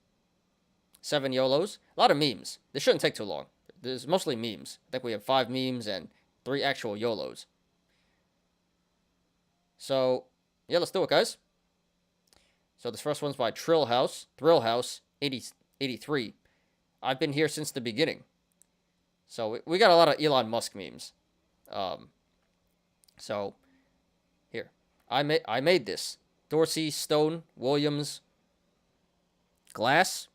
7 Yolos. A lot of memes. This shouldn't take too long. There's mostly memes. I think we have 5 memes and 3 actual Yolos. So, yeah, let's do it, guys. So this first one's by Thrillhouse 83. I've been here since the beginning. So we got a lot of Elon Musk memes. So here, I made this. Dorsey, Stone, Williams, Glass.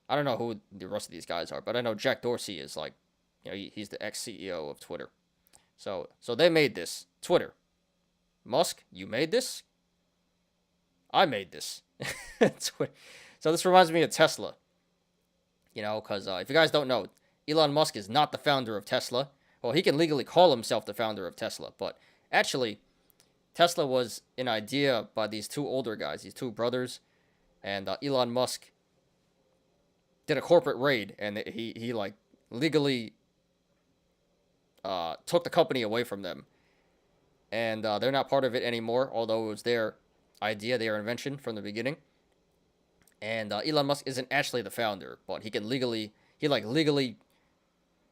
I don't know who the rest of these guys are, but I know Jack Dorsey is like, he's the ex-CEO of Twitter. So they made this. Twitter. Musk, you made this? I made this. So this reminds me of Tesla. Because if you guys don't know, Elon Musk is not the founder of Tesla. Well, he can legally call himself the founder of Tesla, but actually, Tesla was an idea by these 2 older guys, these 2 brothers, and Elon Musk did a corporate raid, and he like legally took the company away from them, and they're not part of it anymore. Although it was their idea, their invention from the beginning. And Elon Musk isn't actually the founder, but he legally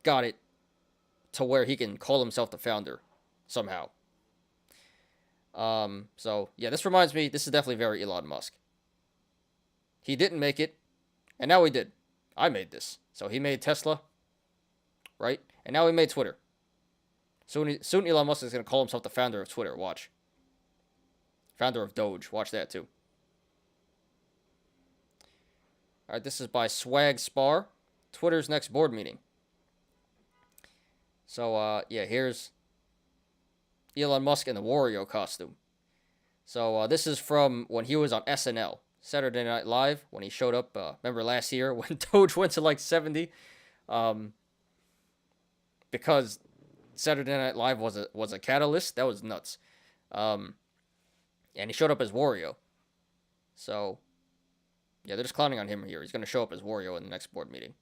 got it to where he can call himself the founder somehow. So yeah, this reminds me. This is definitely very Elon Musk. He didn't make it, and now he did. I made this. So he made Tesla, right? And now he made Twitter. Soon Elon Musk is going to call himself the founder of Twitter. Watch. Founder of Doge. Watch that too. All right, this is by Swag Spar. Twitter's next board meeting. So, yeah, here's Elon Musk in the Wario costume. So, this is from when he was on SNL, Saturday Night Live, when he showed up. Remember last year when Doge went to like 70? Because Saturday Night Live was a catalyst. That was nuts. And he showed up as Wario. So, yeah, they're just clowning on him here. He's going to show up as Wario in the next board meeting.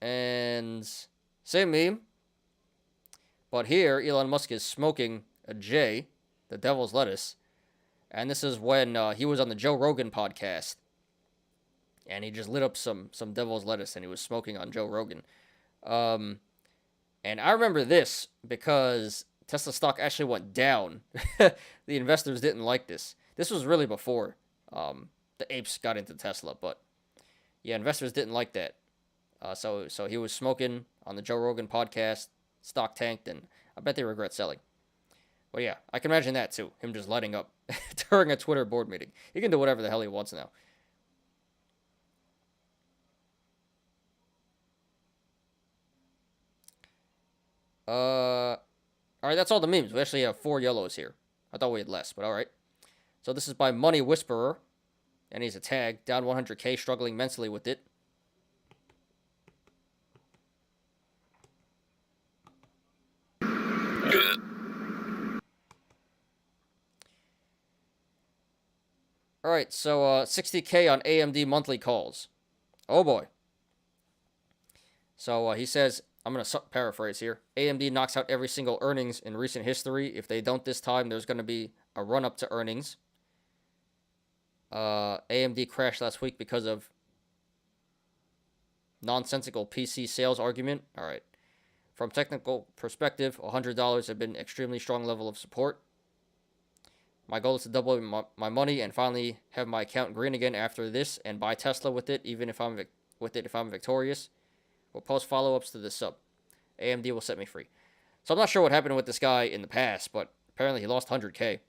And same meme. But here, Elon Musk is smoking a J, the devil's lettuce. And this is when he was on the Joe Rogan podcast. And he just lit up some devil's lettuce, and he was smoking on Joe Rogan. And I remember this because Tesla stock actually went down. The investors didn't like this. This was really before the apes got into Tesla, but yeah, investors didn't like that. So he was smoking on the Joe Rogan podcast, stock tanked, and I bet they regret selling. But yeah, I can imagine that too. Him just lighting up during a Twitter board meeting. He can do whatever the hell he wants now. All right, that's all the memes. We actually have 4 Yolos here. I thought we had less, but all right. So this is by Money Whisperer, and he's a tag, down 100K, struggling mentally with it. Good. All right, so 60K on AMD monthly calls. Oh boy. So he says, I'm going to paraphrase here. AMD knocks out every single earnings in recent history. If they don't this time, there's going to be a run-up to earnings. AMD crashed last week because of nonsensical PC sales argument. All right. From technical perspective, $100 have been extremely strong level of support. My goal is to double my money and finally have my account green again after this and buy Tesla with it, even if I'm victorious. We'll post follow-ups to this sub. AMD will set me free. So I'm not sure what happened with this guy in the past, but apparently he lost 100K.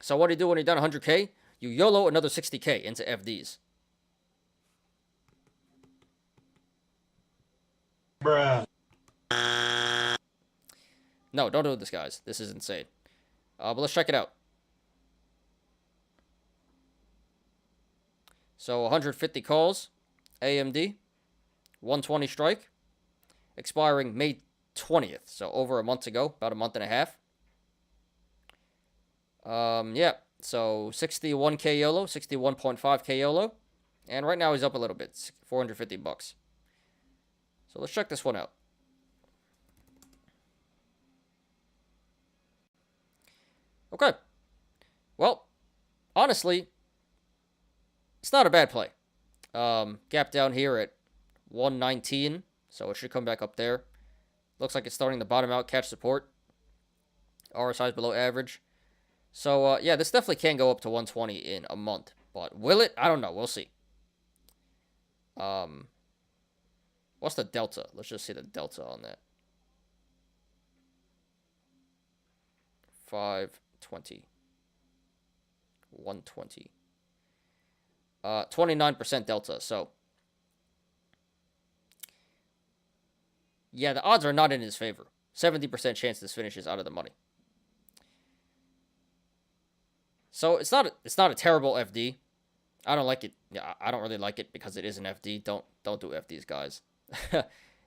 So what do you do when you're done 100K? You YOLO another 60K into FDs. Bruh. No, don't do this, guys. This is insane. But let's check it out. So 150 calls, AMD, 120 strike, expiring May 20th. So over a month ago, about a month and a half. Yeah. So 61K YOLO, 61.5K YOLO, and right now he's up a little bit, $450. So let's check this one out. Okay. Well, honestly, it's not a bad play. Gap down here at 119, so it should come back up there. Looks like it's starting to bottom out, catch support. RSI is below average. So, yeah, this definitely can go up to 120 in a month. But will it? I don't know. We'll see. What's the delta? Let's just see the delta on that. 520. 120. 29% delta. So, yeah, the odds are not in his favor. 70% chance this finishes out of the money. So it's not a terrible FD. I don't like it. Yeah, I don't really like it because it is an FD. Don't do FDs, guys.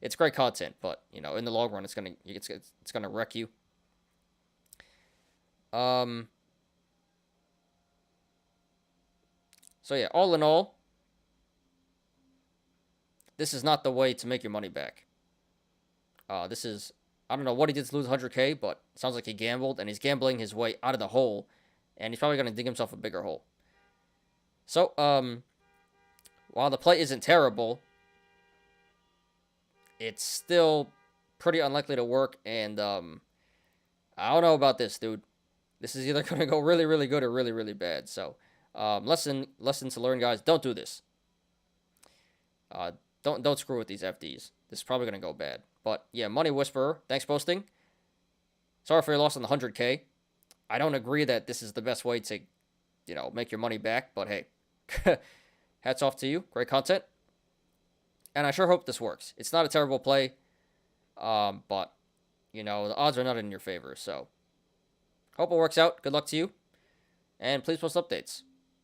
It's great content, but you know, in the long run, it's gonna wreck you. So yeah, all in all, this is not the way to make your money back. This is, I don't know what he did to lose 100K, but it sounds like he gambled, and he's gambling his way out of the hole, and he's probably going to dig himself a bigger hole. So, while the play isn't terrible, it's still pretty unlikely to work, and I don't know about this, dude. This is either going to go really, really good or really, really bad. So, lesson to learn, guys. Don't do this. Don't screw with these FDs. This is probably going to go bad. But, yeah, Money Whisperer, thanks for posting. Sorry for your loss on the 100K. I don't agree that this is the best way to, you know, make your money back. But, hey, hats off to you. Great content. And I sure hope this works. It's not a terrible play. But, you know, the odds are not in your favor. So, hope it works out. Good luck to you. And please post updates.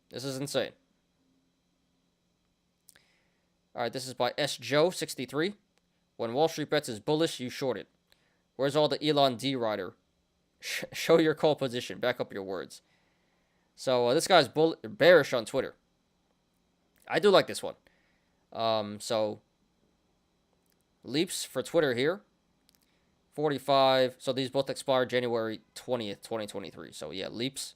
This is insane. All right, this is by S. Joe63. When Wall Street bets is bullish, you short it. Where's all the Elon D rider? Show your call position. Back up your words. So this guy's bearish on Twitter. I do like this one. So leaps for Twitter here. 45. So these both expire January 20th, 2023. So yeah, leaps.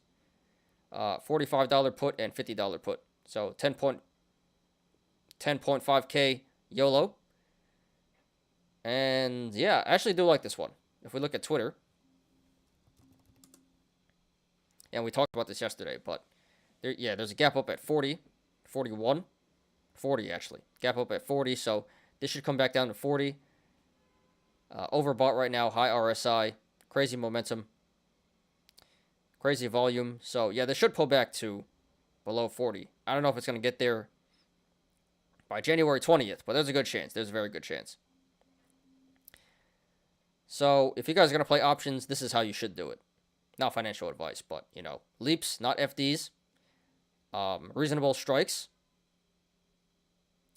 $45 put and $50 put. So 10.5K YOLO. And yeah, I actually do like this one. If we look at Twitter, and we talked about this yesterday, but there's a gap up at 40, 41, 40 actually. Gap up at 40, so this should come back down to 40. Overbought right now, high RSI, crazy momentum, crazy volume. So yeah, this should pull back to below 40. I don't know if it's going to get there by January 20th, but there's a good chance. There's a very good chance. So if you guys are going to play options, this is how you should do it. Not financial advice, but, leaps, not FDs. Reasonable strikes.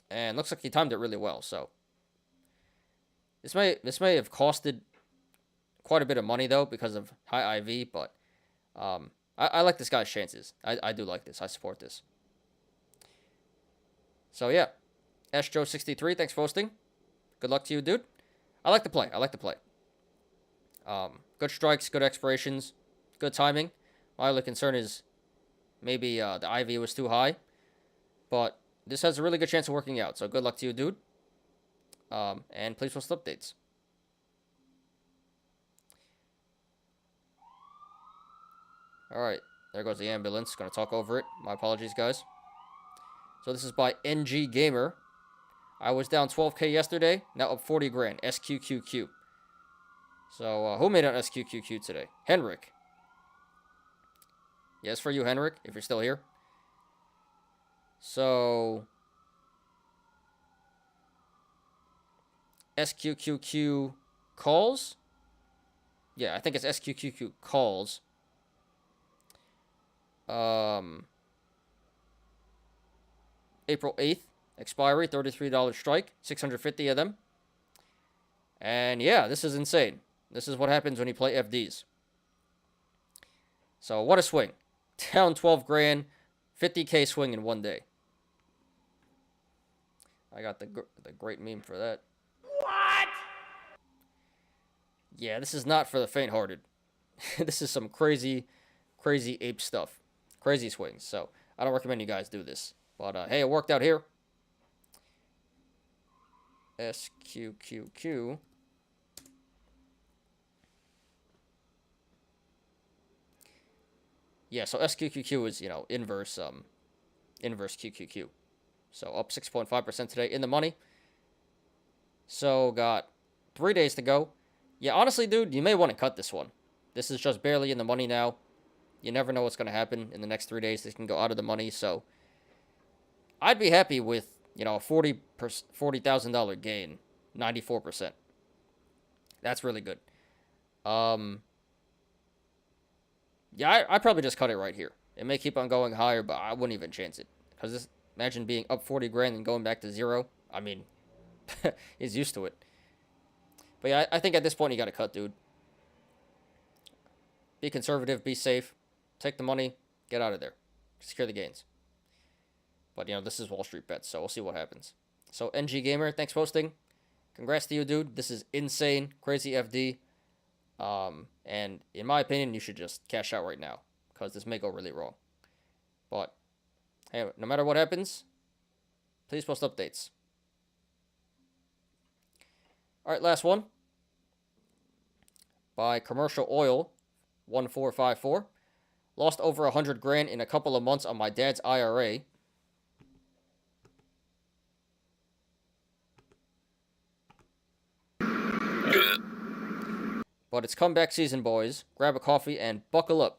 And looks like he timed it really well, so. This may have costed quite a bit of money, though, because of high IV, but I like this guy's chances. I do like this. I support this. So, yeah. SJoe63, thanks for hosting. Good luck to you, dude. I like the play. Good strikes, good expirations, good timing. My only concern is maybe the IV was too high. But this has a really good chance of working out. So good luck to you, dude. And please post updates. Alright, there goes the ambulance. Gonna talk over it. My apologies, guys. So this is by NG Gamer. I was down 12K yesterday, now up 40 grand. SQQQ. So, who made an SQQQ today? Henrik. Yes, for you, Henrik, if you're still here. So, SQQQ calls? Yeah, I think it's SQQQ calls. April 8th, expiry, $33 strike, 650 of them. And yeah, this is insane. This is what happens when you play FDs. So what a swing. Down 12 grand, 50K swing in one day. I got the great meme for that. What? Yeah, this is not for the faint-hearted. This is some crazy ape stuff. Crazy swings. So I don't recommend you guys do this. But hey, it worked out here. SQQQ. Yeah, so SQQQ is, inverse QQQ. So up 6.5% today in the money. So got 3 days to go. Yeah, honestly, dude, you may want to cut this one. This is just barely in the money now. You never know what's going to happen in the next 3 days. This can go out of the money, so I'd be happy with, a $40,000 gain, 94%. That's really good. Yeah, I'd probably just cut it right here. It may keep on going higher, but I wouldn't even chance it. Because imagine being up 40 grand and going back to zero. I mean, he's used to it. But yeah, I think at this point you got to cut, dude. Be conservative, be safe. Take the money, get out of there. Secure the gains. But, this is Wall Street bets, so we'll see what happens. So, NG Gamer, thanks for hosting. Congrats to you, dude. This is insane. Crazy FD. And in my opinion, you should just cash out right now. Because this may go really wrong. But, hey, no matter what happens, please post updates. Alright, last one. By Commercial Oil 1454. Lost over 100 grand in a couple of months on my dad's IRA. But it's comeback season, boys. Grab a coffee and buckle up.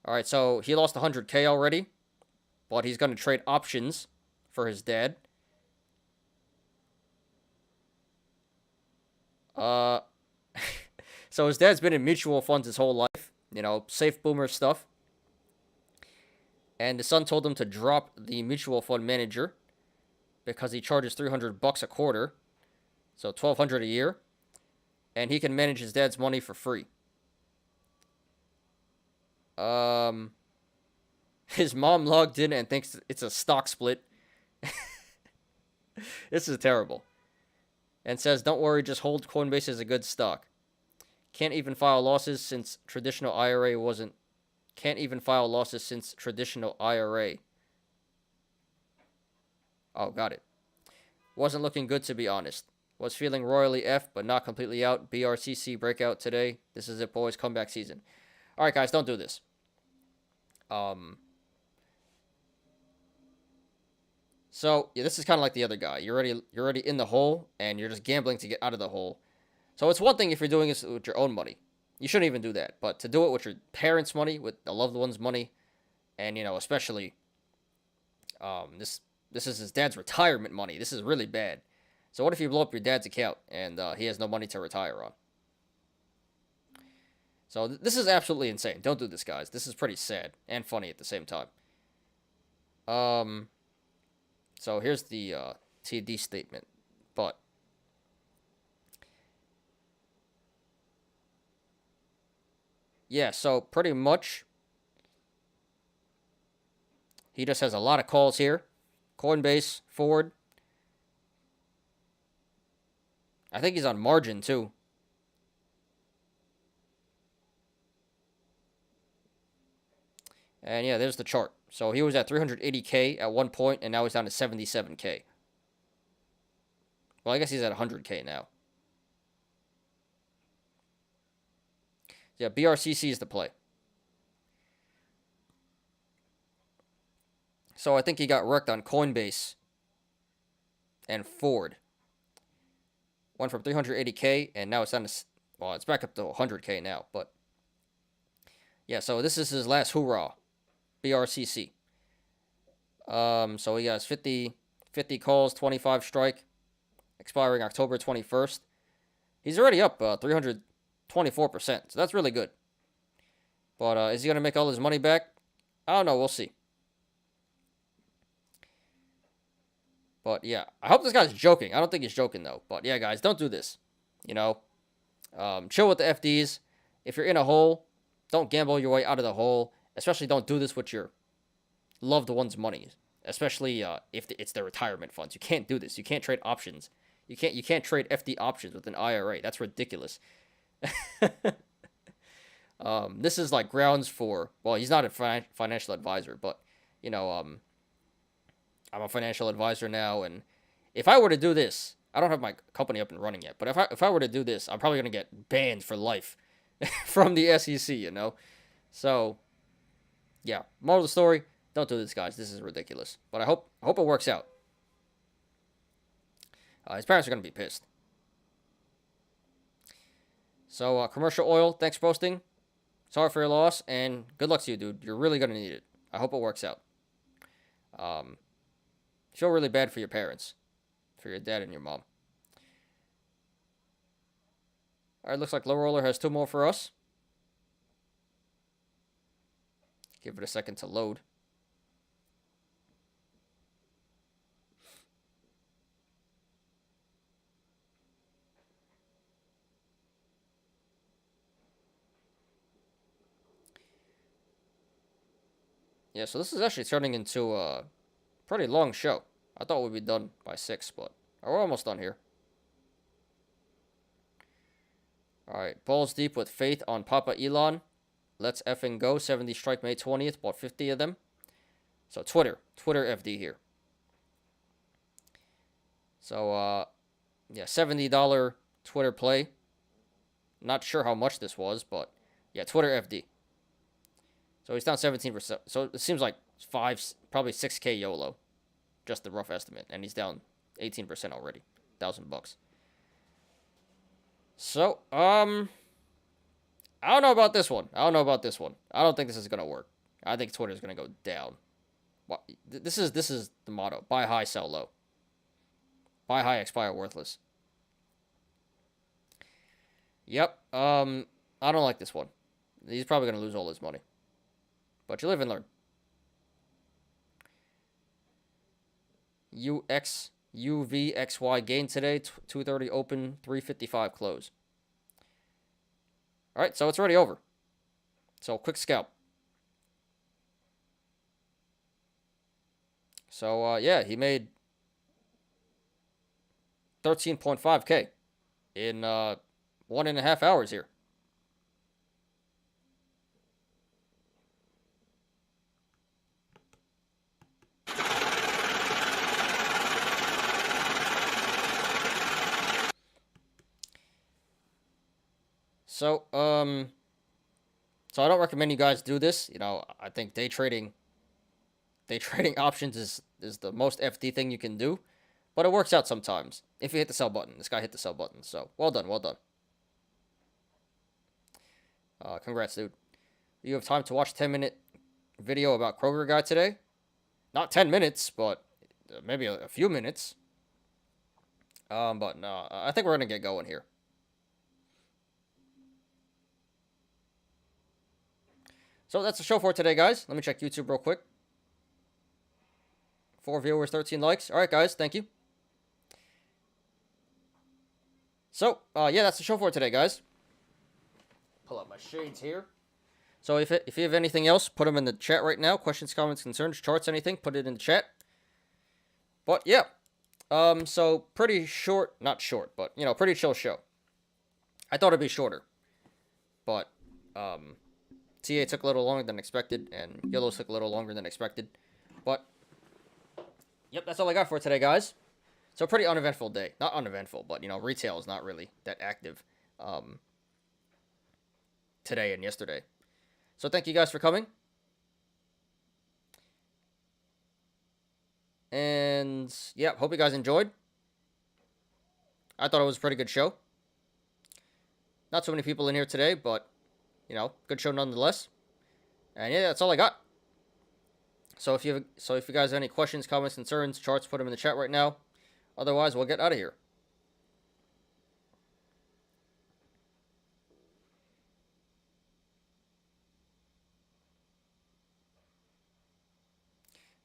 Alright, so he lost 100K already. But he's going to trade options for his dad. So his dad's been in mutual funds his whole life. Safe boomer stuff. And the son told him to drop the mutual fund manager because he charges $300 a quarter, so $1,200 a year, and he can manage his dad's money for free. His mom logged in and thinks it's a stock split. This is terrible. And says, don't worry, just hold. Coinbase is a good stock. Can't even file losses since traditional IRA wasn't. Can't even file losses since traditional IRA. Oh, got it. Wasn't looking good, to be honest. Was feeling royally F, but not completely out. BRCC breakout today. This is it, boys. Comeback season. All right, guys, don't do this. So yeah, this is kind of like the other guy. You're already in the hole, and you're just gambling to get out of the hole. So it's one thing if you're doing this with your own money. You shouldn't even do that. But to do it with your parents' money, with a loved one's money, and especially, this is his dad's retirement money. This is really bad. So what if you blow up your dad's account and he has no money to retire on? So this is absolutely insane. Don't do this, guys. This is pretty sad and funny at the same time. So here's the TD statement. But yeah, so pretty much he just has a lot of calls here. Coinbase, Ford. I think he's on margin too. And yeah, there's the chart. So he was at 380K at one point, and now he's down to 77K. Well, I guess he's at 100K now. Yeah, BRCC is the play. So I think he got wrecked on Coinbase and Ford. Went from 380K, and now it's down to, well, it's back up to 100K now. But yeah, so this is his last hoorah. BRCC. So he has 50 calls, 25 strike, expiring October 21st. He's already up 324%, so that's really good. But is he going to make all his money back? I don't know, we'll see. But yeah, I hope this guy's joking. I don't think he's joking though. But yeah, guys, don't do this. Chill with the FDs. If you're in a hole, don't gamble your way out of the hole. Especially don't do this with your loved one's money. Especially if it's their retirement funds. You can't do this. You can't trade options. You can't trade FD options with an IRA. That's ridiculous. This is like grounds for, well, he's not a financial advisor, but I'm a financial advisor now, and if I were to do this, I don't have my company up and running yet, but if I were to do this, I'm probably gonna get banned for life from the SEC, So yeah, moral of the story, don't do this, guys. This is ridiculous. But I hope it works out. His parents are going to be pissed. So, Commercial Oil, thanks for posting. Sorry for your loss, and good luck to you, dude. You're really going to need it. I hope it works out. Feel really bad for your parents. For your dad and your mom. Alright, looks like Low Roller has 2 more for us. Give it a second to load. Yeah, so this is actually turning into a pretty long show. I thought we'd be done by 6, but we're almost done here. Alright, balls deep with faith on Papa Elon. Let's effing go. 70 strike May 20th. Bought 50 of them. So Twitter FD here. So, yeah, $70 Twitter play. Not sure how much this was, but yeah, Twitter FD. So he's down 17%. So it seems like probably 6K YOLO. Just the rough estimate. And he's down 18% already. $1,000. So, I don't know about this one. I don't think this is going to work. I think Twitter's going to go down. This is the motto. Buy high, sell low. Buy high, expire worthless. Yep. I don't like this one. He's probably going to lose all his money. But you live and learn. UVXY gain today. 230 open, 355 close. Alright, so it's already over. So, quick scalp. So, yeah, he made 13.5K in 1.5 hours here. So, so I don't recommend you guys do this. You know, I think day trading options is the most FD thing you can do, but it works out sometimes if you hit the sell button. This guy hit the sell button, so well done, well done. Congrats, dude. You have time to watch 10-minute video about Kroger guy today? Not 10 minutes, but maybe a few minutes. But no, I think we're gonna get going here. So that's the show for today, guys. Let me check YouTube real quick. 4 viewers, 13 likes. All right, guys, thank you. So, yeah, that's the show for today, guys. Pull out my shades here. So if you have anything else, put them in the chat right now. Questions, comments, concerns, charts, anything, put it in the chat. But, yeah. So, pretty short, not short, but, you know, pretty chill show. I thought it'd be shorter. But, TA took a little longer than expected, and Yolos took a little longer than expected. But, yep, that's all I got for today, guys. So, pretty uneventful day. Not uneventful, but, you know, retail is not really that active today and yesterday. So, thank you guys for coming. And, yeah, hope you guys enjoyed. I thought it was a pretty good show. Not so many people in here today, but, you know, good show nonetheless. And yeah, that's all I got. So if you guys have any questions, comments, concerns, charts, put them in the chat right now. Otherwise, we'll get out of here.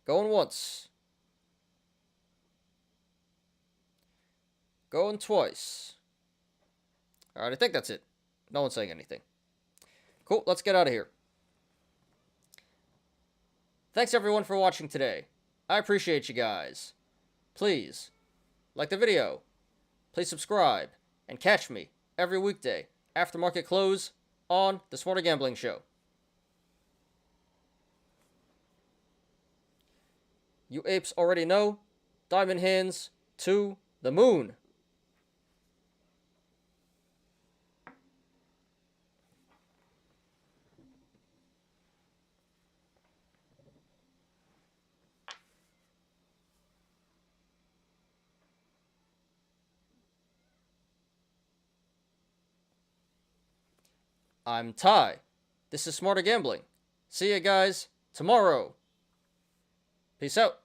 Going once. Going twice. Alright, I think that's it. No one's saying anything. Cool, let's get out of here. Thanks everyone for watching today. I appreciate you guys. Please, like the video. Please subscribe. And catch me every weekday after market close on The Smarter Gambling Show. You apes already know. Diamond hands to the moon. I'm Ty. This is Smarter Gambling. See you guys tomorrow. Peace out.